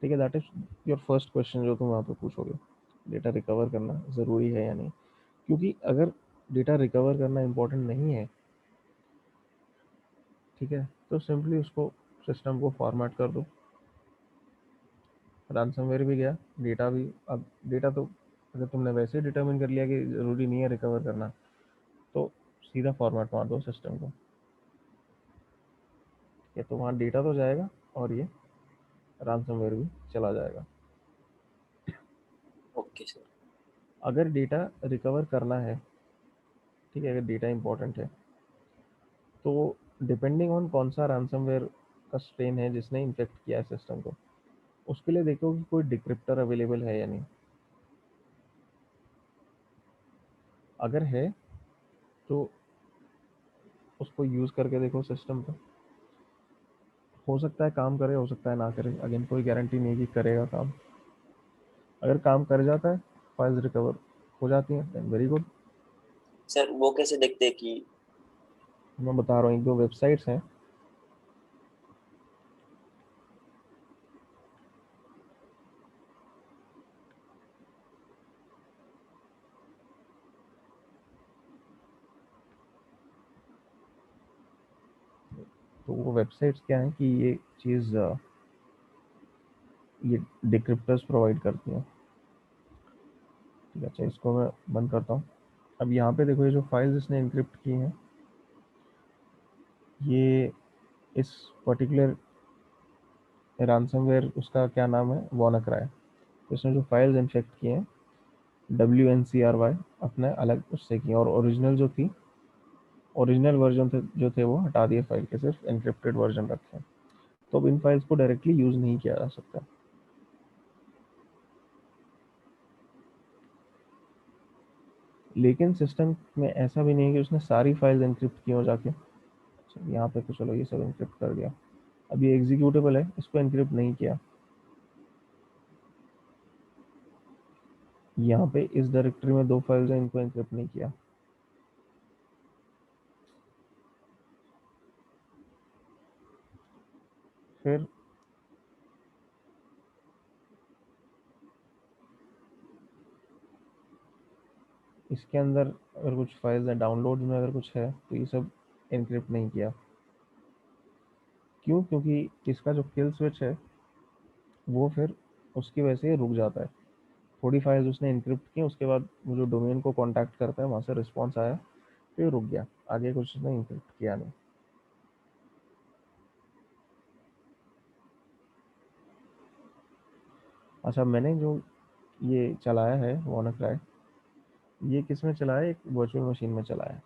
ठीक है। That is your first question जो तुम वहाँ पे पूछोगे, डेटा रिकवर करना ज़रूरी है या नहीं। क्योंकि अगर डेटा रिकवर करना इम्पोर्टेंट नहीं है, ठीक है, तो सिंपली उसको सिस्टम को फॉर्मेट कर दो। रैंसमवेयर भी गया, डेटा भी, अब डेटा तो अगर तुमने वैसे ही डिटर्मिन कर लिया कि ज़रूरी नहीं है रिकवर करना, तो सीधा फॉर्मेट मार दो सिस्टम को, या तो वहाँ डेटा तो जाएगा और ये रैंसमवेयर भी चला जाएगा। Okay sir. अगर डेटा रिकवर करना है, ठीक है, अगर डेटा इंपॉर्टेंट है, तो डिपेंडिंग ऑन कौन सा रैंसमवेयर का स्ट्रेन है जिसने इन्फेक्ट किया है सिस्टम को, उसके लिए देखो कि कोई डिक्रिप्टर अवेलेबल है या नहीं। अगर है तो उसको यूज़ करके देखो सिस्टम पे, हो सकता है काम करे, हो सकता है ना करे, अगेन कोई गारंटी नहीं है कि करेगा काम। अगर काम कर जाता है, फाइल्स रिकवर हो जाती हैं, देन वेरी गुड। सर वो कैसे देखते हैं कि मैं बता रहा हूँ, एक दो वेबसाइट्स हैं, तो वो वेबसाइट्स क्या है कि ये चीज़ ये डिक्रिप्टर्स प्रोवाइड करती हैं। ठीक है, अच्छा इसको मैं बंद करता हूँ। अब यहाँ पे देखो, ये जो फाइल्स इसने इनक्रिप्ट की हैं, ये इस पर्टिकुलर रैंसमवेयर, उसका क्या नाम है, WannaCry। तो इसने जो फाइल्स इन्फेक्ट की हैं, WNCRY, अपने अलग उससे की, और ओरिजिनल जो थी, ओरिजिनल वर्जन थे जो थे वो हटा दिए फाइल के, सिर्फ एनक्रिप्टेड वर्जन रखे हैं। तो अब इन फाइल्स को डायरेक्टली यूज़ नहीं किया जा सकता। लेकिन सिस्टम में ऐसा भी नहीं है कि उसने सारी फाइल्स एनक्रिप्ट की हो जाके। अच्छा, यहाँ पे तो चलो ये सब एनक्रिप्ट कर दिया। अब ये एग्जीक्यूटेबल है, इसको एनक्रिप्ट नहीं किया। यहाँ पे इस डायरेक्टरी में दो फाइल्स हैं, इनको एनक्रिप्ट नहीं किया। फिर इसके अंदर अगर कुछ फाइल्स हैं, डाउनलोड में अगर कुछ है, तो ये सब एनक्रिप्ट नहीं किया। क्यों? क्योंकि इसका जो किल स्विच है वो फिर उसकी वजह से रुक जाता है। थोड़ी फाइल्स उसने एनक्रिप्ट की, उसके बाद वो जो डोमेन को कांटेक्ट करता है, वहाँ से रिस्पॉन्स आया, फिर रुक गया, आगे कुछ उसने एनक्रिप्ट किया नहीं। अच्छा, मैंने जो ये चलाया है WannaCry, ये किस में चलाया है? एक वर्चुअल मशीन में चलाया है।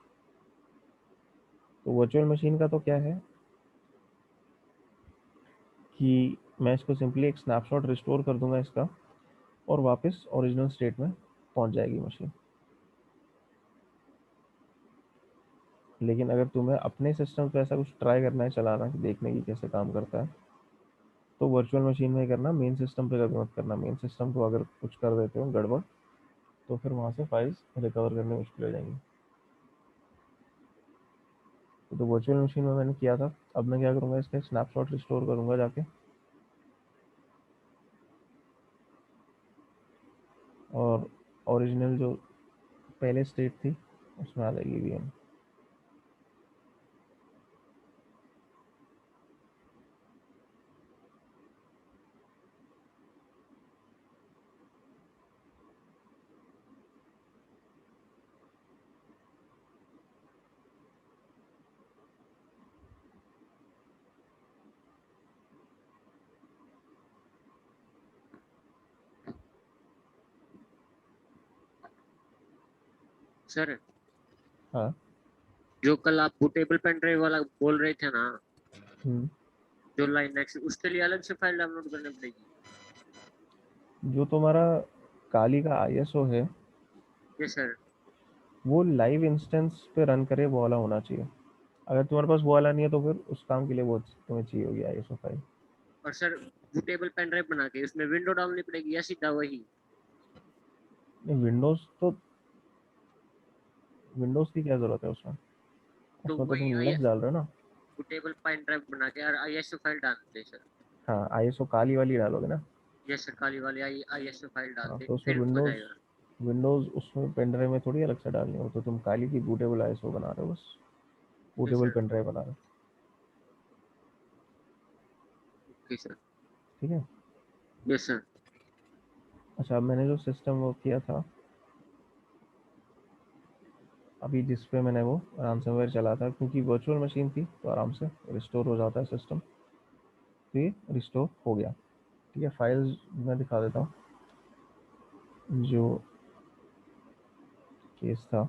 तो वर्चुअल मशीन का तो क्या है कि मैं इसको सिंपली एक स्नैपशॉट रिस्टोर कर दूंगा इसका, और वापस ओरिजिनल स्टेट में पहुंच जाएगी मशीन। लेकिन अगर तुम्हें अपने सिस्टम पे ऐसा कुछ ट्राई करना है चलाना, कि देखने की कैसे काम करता है, तो वर्चुअल मशीन में ही करना, मेन सिस्टम पे कभी मत करना। मेन सिस्टम को अगर कुछ कर देते हो गड़बड़, तो फिर वहाँ से फाइल्स रिकवर करने मुश्किल हो जाएंगी। तो वर्चुअल मशीन में मैंने किया था। अब मैं क्या करूँगा, इसका स्नैपशॉट रिस्टोर करूँगा जाके, और ओरिजिनल जो पहले स्टेट थी उसमें आ जाएगी VM। सर हाँ। जो कल आप बूटेबल पेन ड्राइव वाला बोल रहे थे ना, हम्म। जो लाइन एक्स, उसके लिए अलग से फाइल डाउनलोड करनी पड़ेगी? जो तुम्हारा काली का ISO है, यस सर। वो लाइव इंस्टेंस पे रन करे वो वाला होना चाहिए। अगर तुम्हारे पास वो वाला नहीं है, तो फिर उस काम के लिए वो तुम्हें चाहिए होगी ISO फाइल। और सर बूटेबल पेन ड्राइव बना के उसमें विंडो डालनी पड़ेगी या सीधा वही? नहीं, विंडोज़ की क्या ज़रूरत है उसमें? तो उसमें तो तुम वही आई लिनक्स डाल रहे हो ना। बूटेबल पेन ड्राइव बना के और आईएसओ फाइल डालते हैं सर। हाँ, ISO काली वाली डालोगे ना। यस सर, काली वाली आईएसओ फाइल हाँ, डालते तो उसमें फिर हो विंडोज़ जाएगा। विंडोज़ उसमें पेन ड्राइव में थोड़ी अलग से डालनी हो, तो तुम काली की बूटेबल ISO बना रहे हो, बस yes bootable sir. Pen drive बना रहे हो। Okay sir. ठीक है। Yes sir. अच्छा, अब मैंने जो सिस्टम वो किया था, अभी जिस पे मैंने वो ransomware चला था, क्योंकि वर्चुअल मशीन थी तो आराम से रिस्टोर हो जाता है सिस्टम। तो ये रिस्टोर हो गया। ठीक है, फाइल्स मैं दिखा देता हूँ। जो केस था।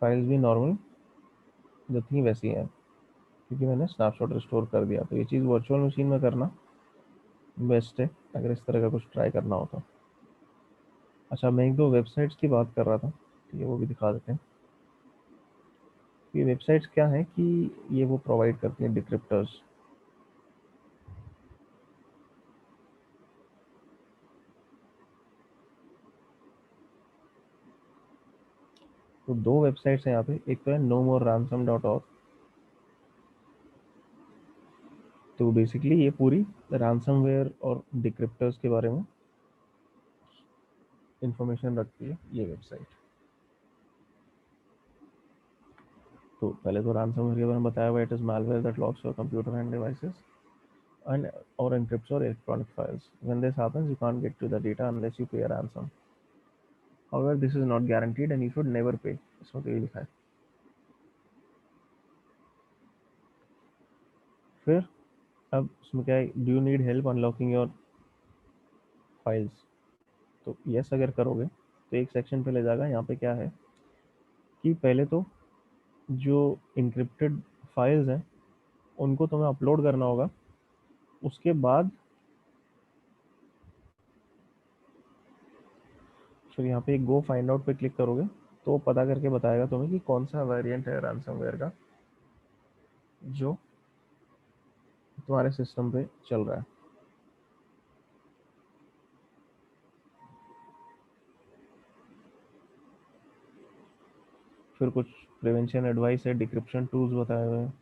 फाइल्स भी नॉर्मल जो थी वैसी हैं, क्योंकि मैंने स्नैपशॉट रिस्टोर कर दिया। तो ये चीज़ वर्चुअल मशीन में करना बेस्ट है अगर इस तरह का कुछ ट्राई करना हो तो। अच्छा, मैं एक दो वेबसाइट्स की बात कर रहा था, ठीक है, वो भी दिखा देते हैं। ये वेबसाइट्स क्या है कि ये वो प्रोवाइड करती हैं डिक्रिप्टर्स। तो दो वेबसाइट्स हैं यहाँ पे, एक तो है nomorransom.org। तो बेसिकली ये पूरी रैंसमवेयर और डिक्रिप्टर्स के बारे में इंफॉर्मेशन रखती है ये वेबसाइट। तो पहले तो रैंसमवेयर के बारे में बताया हुआ, it is malware that locks your computer and devices and or encrypts your electronic files. When this happens, you can't get to the data unless you pay a ransom. However, this is not guaranteed and you should never pay. इसमें तो ये लिखा है। फिर अब इसमें क्या है, do you need help unlocking your files? तो यस अगर करोगे तो एक सेक्शन पे ले जाएगा। यहाँ पे क्या है कि पहले तो जो इंक्रिप्टेड फाइल्स हैं उनको तुम्हें अपलोड करना होगा। उसके बाद फिर यहाँ पे गो फाइंड आउट पे क्लिक करोगे तो पता करके बताएगा तुम्हें कि कौन सा वेरिएंट है रैंसमवेयर का जो तुम्हारे सिस्टम पे चल रहा है। फिर कुछ प्रिवेंशन एडवाइस है, डिक्रिप्शन टूल्स बताए हुए हैं।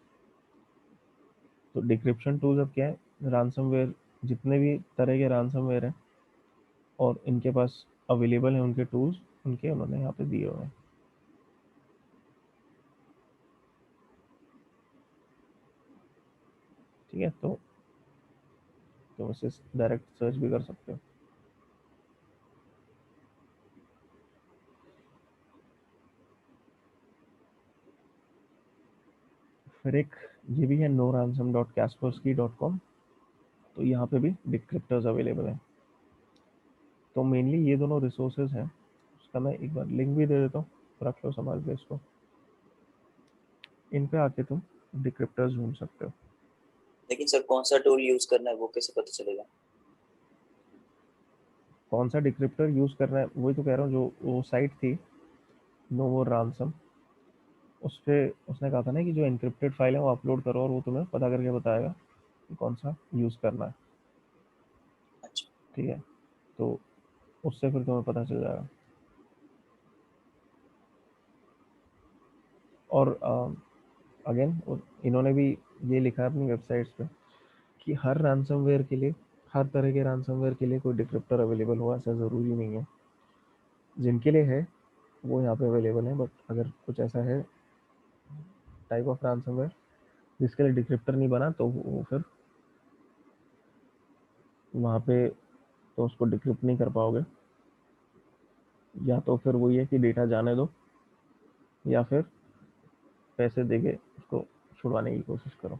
तो डिक्रिप्शन टूल्स अब क्या है, रैंसमवेयर जितने भी तरह के रैंसमवेयर हैं और इनके पास अवेलेबल हैं उनके टूल्स, उनके उन्होंने यहाँ पे दिए हुए हैं। ठीक है, तो तुम इसे डायरेक्ट सर्च भी कर सकते हो। फिर एक ये भी है noransom.kaspersky.com। तो यहाँ पे भी डिक्रिप्टर्स अवेलेबल हैं। तो मेनली ये दोनों रिसोर्सेज हैं। उसका मैं एक बार लिंक भी दे देता हूँ, रख लो संभाल के इसको। इन पे आके तुम डिक्रिप्टर्स ढूंढ सकते हो। लेकिन सर कौन सा टूल यूज करना है वो कैसे पता चलेगा? कौन सा डिक्रिप्टर यूज़ करना है वही तो कह रहा हूँ। जो वो साइट थी नो मोर रैंसम, उस पर उसने कहा था ना कि जो एनक्रिप्टेड फाइल है वो अपलोड करो और वो तुम्हें पता करके बताएगा कि कौन सा यूज़ करना है। अच्छा, ठीक है, तो उससे फिर तुम्हें पता चल जाएगा। और अगेन इन्होंने भी ये लिखा है अपनी वेबसाइट्स पे कि हर रैंसमवेयर के लिए, हर तरह के रैंसमवेयर के लिए कोई डिक्रिप्टर अवेलेबल हुआ ऐसा ज़रूरी नहीं है। जिनके लिए है वो यहाँ पे अवेलेबल है, बट अगर कुछ ऐसा है टाइप ऑफ रैंसमवेयर जिसके लिए डिक्रिप्टर नहीं बना तो वो फिर वहाँ पे तो उसको डिक्रिप्ट नहीं कर पाओगे। या तो फिर वही है कि डेटा जाने दो या फिर पैसे देके उसको छुड़वाने की कोशिश करो।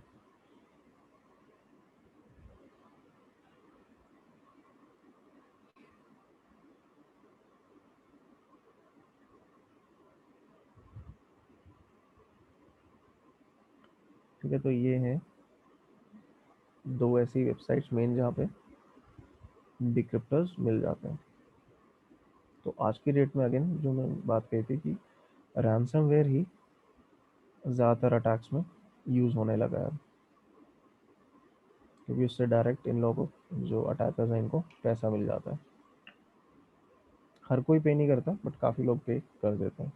ठीक है, तो ये हैं दो ऐसी वेबसाइट्स मेन जहाँ पे डिक्रिप्टर्स मिल जाते हैं। तो आज की डेट में अगेन जो मैं बात कही थी कि रैंसमवेयर ही ज़्यादातर अटैक्स में यूज़ होने लगा है, क्योंकि उससे डायरेक्ट इन लोगों को, जो अटैकर्स हैं, इनको पैसा मिल जाता है। हर कोई पे नहीं करता बट काफ़ी लोग पे कर देते हैं।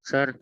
सर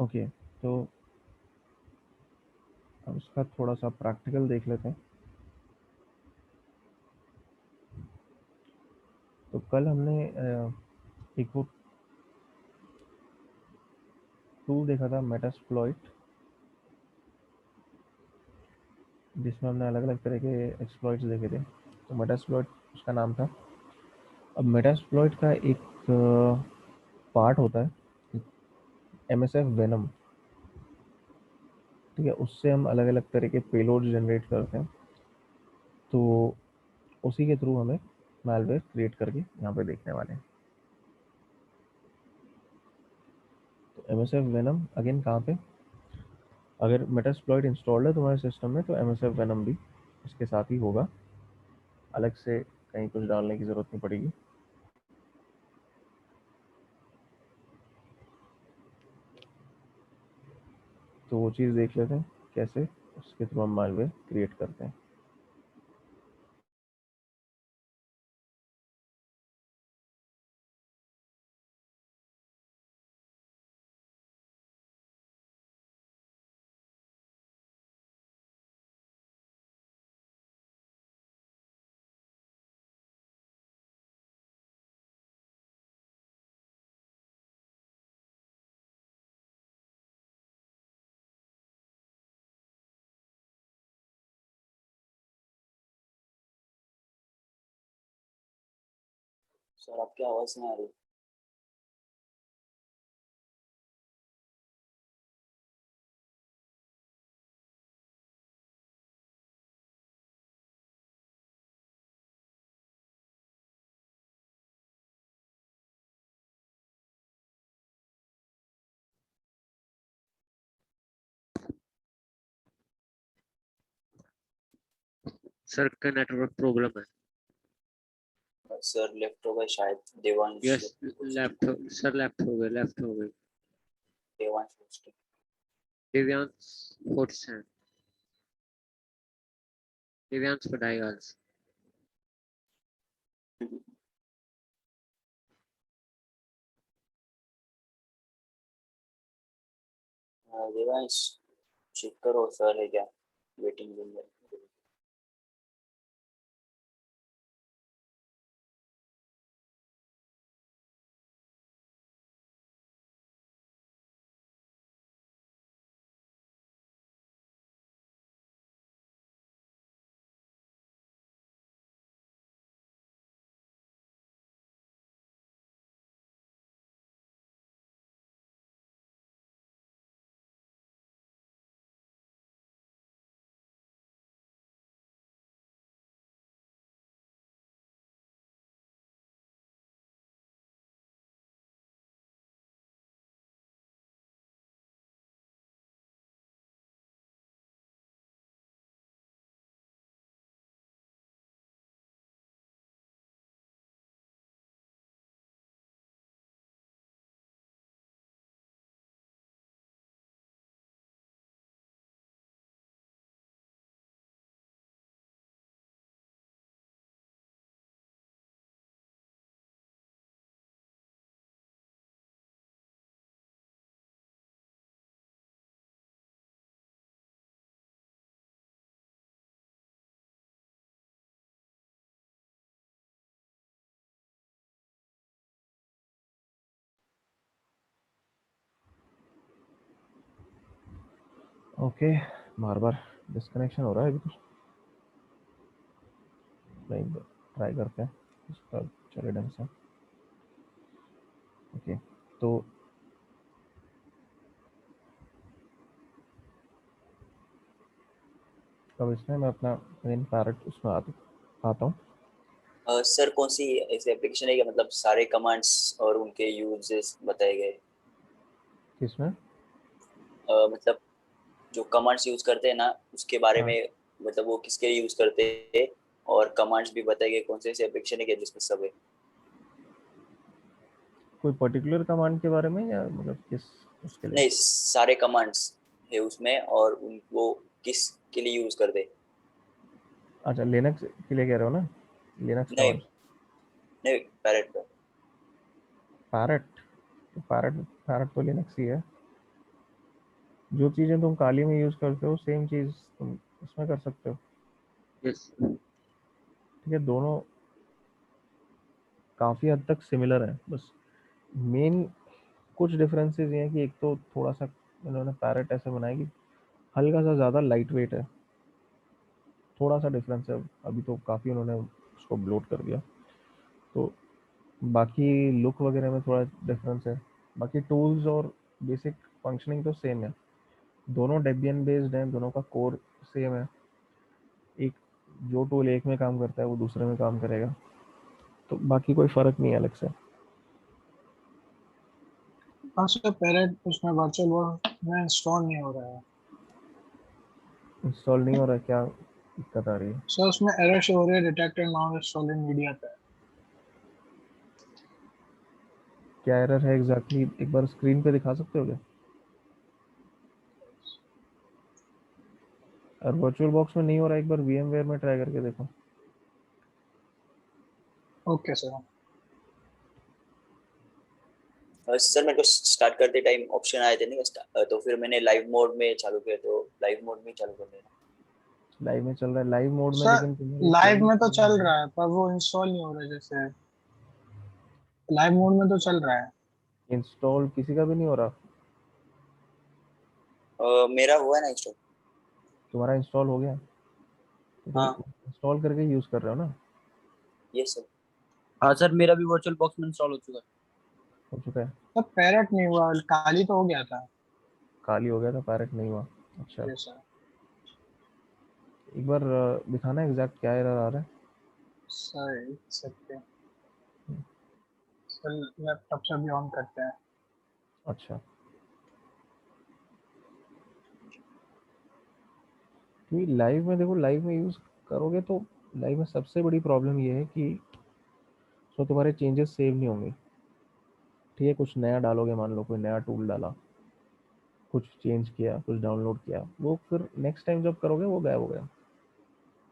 ओके, तो अब इसका थोड़ा सा प्रैक्टिकल देख लेते हैं। तो कल हमने एक वो टूल देखा था मेटास्प्लॉइट, जिसमें हमने अलग अलग तरह के एक्सप्लॉइट्स देखे थे। तो मेटास्प्लॉइट उसका नाम था। अब मेटास्प्लॉइट का एक पार्ट होता है MSF वेनम, ठीक है, उससे हम अलग अलग तरह के पेलोड जनरेट करते हैं। तो उसी के थ्रू हमें मैलवेयर क्रिएट करके यहाँ पे देखने वाले हैं। तो MSF वेनम अगेन कहाँ पे, अगर मेटास्प्लॉइट इंस्टॉल्ड है तुम्हारे सिस्टम में तो MSF वेनम भी इसके साथ ही होगा, अलग से कहीं कुछ डालने की ज़रूरत नहीं पड़ेगी। तो वो चीज़ देख लेते हैं कैसे उसके थ्रू हम मालवेयर क्रिएट करते हैं। सर आपकी आवाज नहीं आ रही। सर का नेटवर्क प्रॉब्लम है। सर लेफ्ट हो गए शायद, देवांश। यस, सर लेफ्ट हो गए। देवांश hosting। दिव्यांश होट्स हैं, दिव्यांश पढ़ाएगा। देवांश चेक करो सर है क्या वेटिंग रूम में। ओके, बार बार डिस्कनेक्शन हो रहा है अभी, कुछ नहीं, ट्राई करते हैं इसका चले ढंग से। ओके, तो अब इसमें मैं अपना मेन पैरेट उसमें आता हूँ। सर कौन सी ऐसी एप्लीकेशन है क्या, मतलब सारे कमांड्स और उनके यूजेस बताए गए। किसमें? मतलब जो कमांड्स यूज करते हैं ना उसके बारे हाँ, में, मतलब वो किसके लिए यूज करते हैं, और कमांड्स भी बताए गए कौन से ऐसे एप्लीकेशन है क्या जिसमें सब है। कोई पर्टिकुलर कमांड के बारे में या मतलब किस उसके लिए? नहीं, सारे कमांड्स है उसमें और वो किस के लिए यूज करते हैं। अच्छा, लिनक्स के लिए कह रहे हो ना, लिनक्स नहीं कमांड। नहीं, पैरेट पे। पैरेट, पैरेट पैरेट तो लिनक्स ही है। जो चीज़ें तुम काली में यूज़ करते हो सेम चीज़ तुम इसमें कर सकते हो। यस ठीक है, दोनों काफ़ी हद तक सिमिलर हैं, बस मेन कुछ डिफरेंसेस ये हैं कि एक तो थोड़ा सा इन्होंने पैरेट ऐसे बनाया कि हल्का सा ज़्यादा लाइट वेट है, थोड़ा सा डिफरेंस है। अभी तो काफ़ी उन्होंने उसको ब्लोट कर दिया, तो बाकी लुक वगैरह में थोड़ा डिफरेंस है। बाकी टूल्स और बेसिक फंक्शनिंग तो सेम है, दोनों डेबियन बेस्ड हैं, दोनों का कोर सेम है। एक जो टूल एक में काम करता है वो दूसरे में काम करेगा, तो बाकी कोई फ़र्क नहीं है अलग से। हाँ सर, पैरेट उसमें वर्चुअल वर्ल्ड में इंस्टॉल नहीं हो रहा है इंस्टॉल नहीं हो रहा है, क्या दिक्कत आ रही है? सर। उसमें एरर शो हो रही है, detected not installed in media पे। क्या एरर है एग्जैक्टली एक बार स्क्रीन पे दिखा सकते हो क्या? और वर्चुअल बॉक्स में नहीं हो रहा है, एक बार VMware में ट्राई करके देखो। Okay sir. सर मेरे को स्टार्ट करते टाइम ऑप्शन आए थे नहीं, तो फिर मैंने लाइव मोड में चालू किया, तो लाइव मोड में ही चालू कर लेना। लाइव में चल रहा है, लाइव मोड में, सर लेकिन तुम्हारी लाइव सेटिंग में तो चल रहा है पर वो इंस्टॉल नहीं हो रहा है। जैसे लाइव मोड में तो चल रहा है। इंस्टॉल किसी का भी नहीं हो रहा। मेरा हुआ है ना इंस्टॉल। तुम्हारा इंस्टॉल हो गया तो तुम हाँ इंस्टॉल करके यूज़ कर रहे हो ना? Yes sir. हाँ सर, मेरा भी वर्चुअल बॉक्स में इंस्टॉल हो चुका है। हो चुका है। सर पैरेट नहीं हुआ, काली तो हो गया था। खाली हो गया था, पैरेट नहीं हुआ। अच्छा, जी सर। एक बार दिखाना एग्जैक्ट क्या एरर आ रहा है। सर एक सेकंड सर, लैपटॉप से भी ऑन करते हैं। अच्छा, क्योंकि लाइव में देखो, लाइव में यूज़ करोगे तो लाइव में सबसे बड़ी प्रॉब्लम ये है कि उसमें तुम्हारे चेंजेस सेव नहीं होंगे। ठीक है, कुछ नया डालोगे, मान लो कोई नया टूल डाला, कुछ चेंज किया, कुछ डाउनलोड किया, वो फिर नेक्स्ट टाइम जब करोगे वो गायब हो गया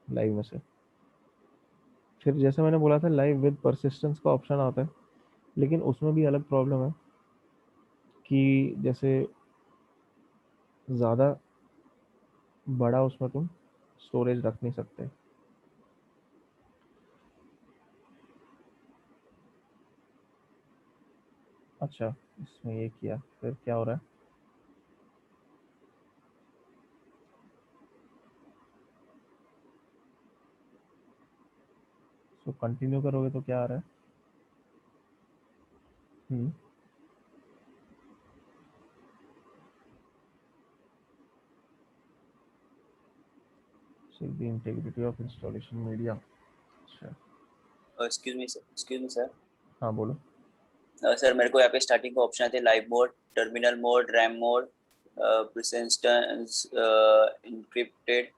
लाइव में से। फिर जैसे मैंने बोला था, लाइव विद परसिस्टेंस का ऑप्शन आता है, लेकिन उसमें भी अलग प्रॉब्लम है कि जैसे ज़्यादा बड़ा उसमें तुम स्टोरेज रख नहीं सकते। अच्छा, इसमें ये किया, फिर क्या हो रहा है? सो कंटिन्यू करोगे तो क्या आ रहा है? Hmm, check the integrity of installation media. अच्छा, एक्सक्यूज मी सर। हाँ बोलो। सर मेरे को यहाँ पे स्टार्टिंग का ऑप्शन आते हैं live mode, terminal mode, RAM mode, persistence, encrypted,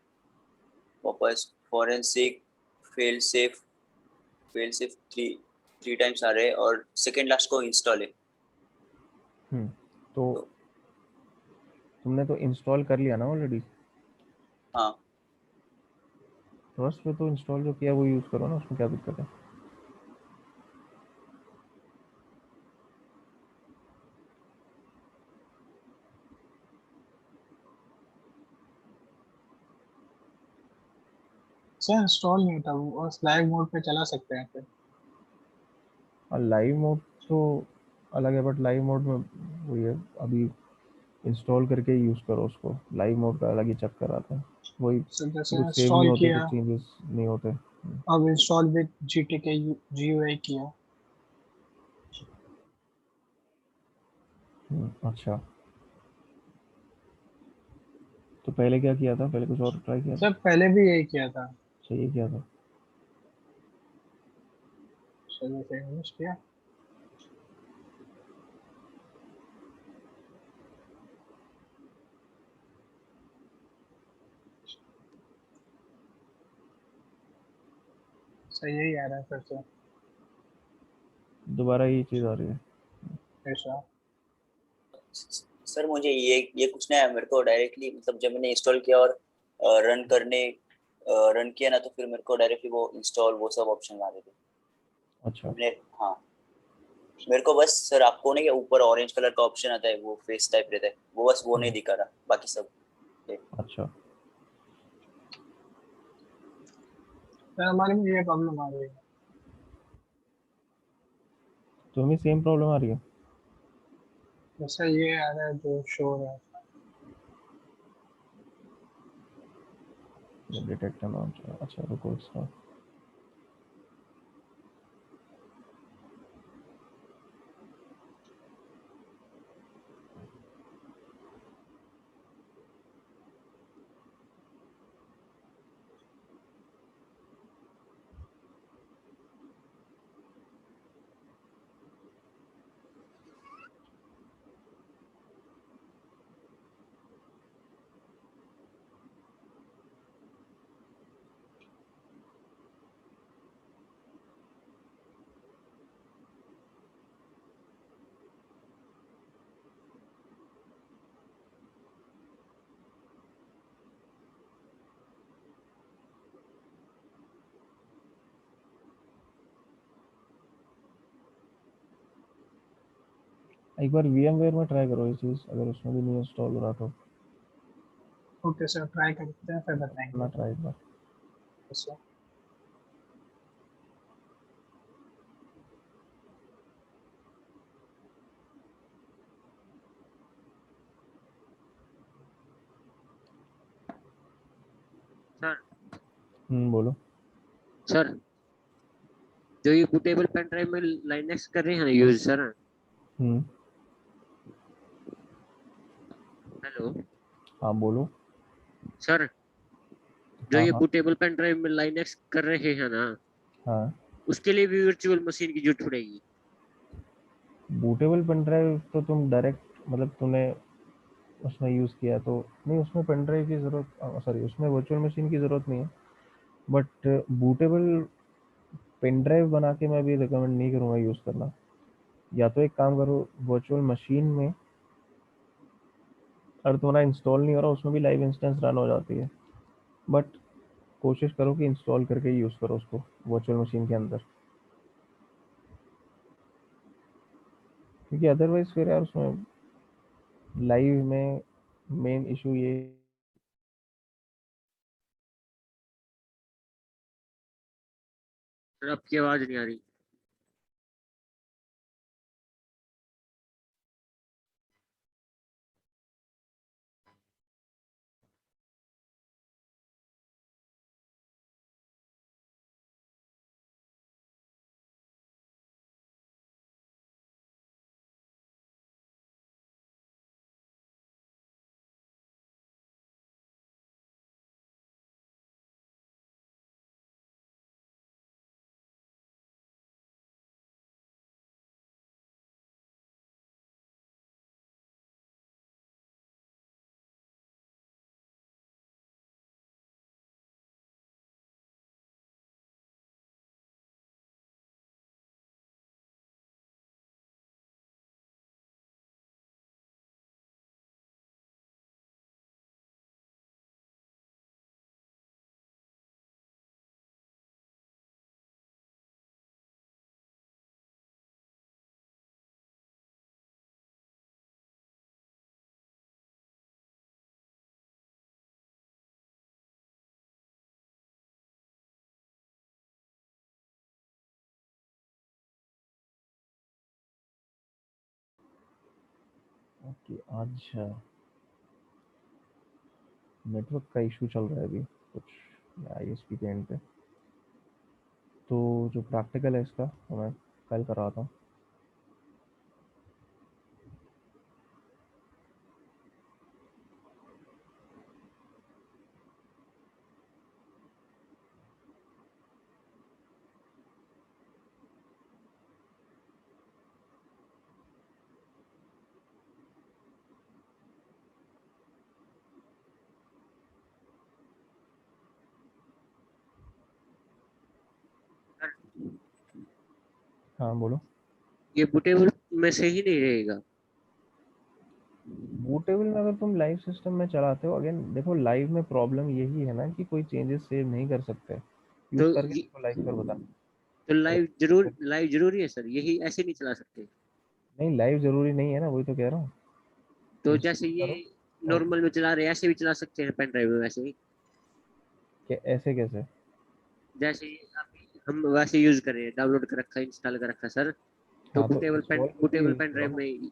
वापस forensic, fail safe, fail safe three three times आ रहे हैं, और सेकेंड लास्ट को इंस्टॉल है। तो तो तुमने तो इंस्टॉल कर लिया ना ऑलरेडी? हाँ फर्स्ट पे तो इंस्टॉल जो किया वो यूज़ करो ना, उसमें क्या दिक्कत है? सर इंस्टॉल नहीं होता वो, बस लाइव मोड पे चला सकते हैं फिर। और लाइव मोड तो अलग है, बट लाइव मोड में वही है, अभी इंस्टॉल करके यूज़ करो उसको। लाइव मोड का अलग ही चक्कर आता है, वही सर जैसे कुछ सेव नहीं इंस्टॉल होते, किया, कुछ चेंजेस नहीं होते। अब इंस्टॉल विद GTK GUI किया। अच्छा, तो पहले क्या किया था? पहले कुछ और ट्राई किया था? सर पहले भी यही किया था। अच्छा, ये किया था। सर जैसे इंग्लिश किया। सर यही आ रहा है फिर से। दोबारा ये चीज़ आ रही है। ऐसा। सर, मुझे ये कुछ नहीं आया मेरे को डायरेक्टली, मतलब जब मैंने इंस्टॉल किया और रन किया ना, तो फिर मेरे को डायरेक्टली वो इंस्टॉल वो सब ऑप्शन आ रहे थे। अच्छा, मैंने हाँ मेरे को बस सर आपको नहीं, ऊपर ऑरेंज कलर का ऑप्शन आता है, वो फेस टाइप रहता है, वो बस वो नहीं दिखा रहा, बाकी सब अच्छा, तो हमारे में ये प्रॉब्लम आ रही है। तुम्हें सेम प्रॉब्लम आ रही है? जैसे ये आ रहा है जो शो है। डिटेक्टर लॉन्च, अच्छा रुको इसका। एक बार VMware में ट्राई करो ये चीज़, अगर उसमें भी नहीं इंस्टॉल हो रहा तो ओके सर, ट्राई करते हैं फिर बताएंगे। अपना ट्राई एक बार। सर सर बोलो। सर जो ये बूटेबल पेन ड्राइव में लाइनेक्स कर रहे हैं ना यूज सर। हम्म, हेलो हाँ बोलो। सर, जो हाँ ये हाँ बूटेबल पेन ड्राइव में लाइनेक्स कर रहे हैं ना, हाँ। उसके लिए भी वर्चुअल मशीन की जरूरत पड़ेगी? बूटेबल पेन ड्राइव तो तुम डायरेक्ट मतलब तुमने उसमें यूज़ किया तो नहीं, उसमें पेन ड्राइव की ज़रूरत, सॉरी उसमें वर्चुअल मशीन की ज़रूरत नहीं है। बट बूटेबल पेन ड्राइव बना के मैं भी रिकमेंड नहीं करूँगा यूज़ करना। या तो एक काम करो, वर्चुअल मशीन में अगर तुम्हारा इंस्टॉल नहीं हो रहा उसमें भी लाइव इंस्टेंस रन हो जाती है, बट कोशिश करो कि इंस्टॉल करके ही यूज़ करो उसको वर्चुअल मशीन के अंदर, क्योंकि अदरवाइज फिर यार उसमें लाइव में मेन इशू ये। सर आपकी आवाज नहीं आ रही। ओके, अच्छा नेटवर्क का इशू चल रहा है अभी कुछ ISP के एंड पे। तो जो प्रैक्टिकल है इसका वो मैं कल करवाता हूँ। हाँ बोलो। ये बूटेबल में से ही नहीं रहेगा? बूटेबल में अगर तुम लाइव सिस्टम में चलाते हो, अगेन देखो लाइव में प्रॉब्लम यही है ना कि कोई चेंजेस सेव नहीं कर सकते। यूज़ तो करके देखो लाइव पर बता। तो लाइव जरूरी है सर, यही ऐसे नहीं चला सकते? नहीं, लाइव जरूरी नहीं है ना, वही तो कह रहा हूँ। तो इंस्टॉल जैसे ये करो और नॉर्मल में चला रहे ऐसे भी चला सकते हैं पेन ड्राइव में वैसे ही? ऐसे कैसे? जैसे अभी हम वैसे यूज कर रहे हैं, डाउनलोड कर रखा है, इंस्टॉल कर रखा है सर, तो हाँ, तो इंस्टॉल करके बूटेबल यूज पेन करो ड्राइव ना, में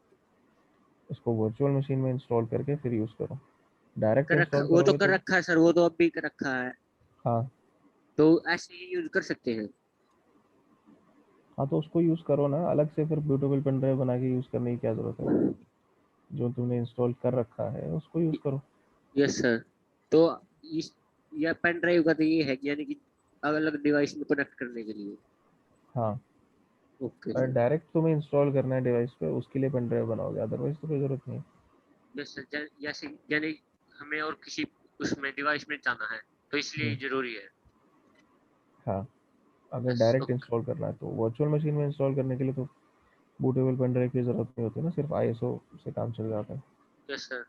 उसको वर्चुअल मशीन में इंस्टॉल करके फिर यूज करो। डायरेक्ट कर रखा, इंस्टॉल वो तो करोगे कर तो रखा है सर, वो तो अब भी कर रखा है, हाँ तो ऐसे ही यूज कर सकते हैं? हाँ, तो उसको यूज करो ना, अलग से फिर बूटेबल पेन ड्राइव बना के यूज करने की क्या जरूरत है? जो तुमने इंस्टॉल कर रखा है उसको यूज करो। Yes sir. तो इस या पेन ड्राइव का तो ये है कि यानी कि अलग अलग डिवाइस में कनेक्ट करने के लिए? हाँ, ओके और सर। डायरेक्ट तुम्हें इंस्टॉल करना है डिवाइस पे, उसके लिए पेन ड्राइव बनाओगे, अदरवाइज तो कोई जरूरत नहीं है। यस सर, जैसे यानी हमें और किसी उसमें डिवाइस में जाना है तो इसलिए हम्म, जरूरी है? हाँ, अगर यस डायरेक्ट ओके। इंस्टॉल करना है तो वर्चुअल मशीन में इंस्टॉल करने के लिए तो बूटेबल पेन ड्राइव की जरूरत नहीं होती ना, सिर्फ आईएसओ से काम चल जाता है। Yes sir.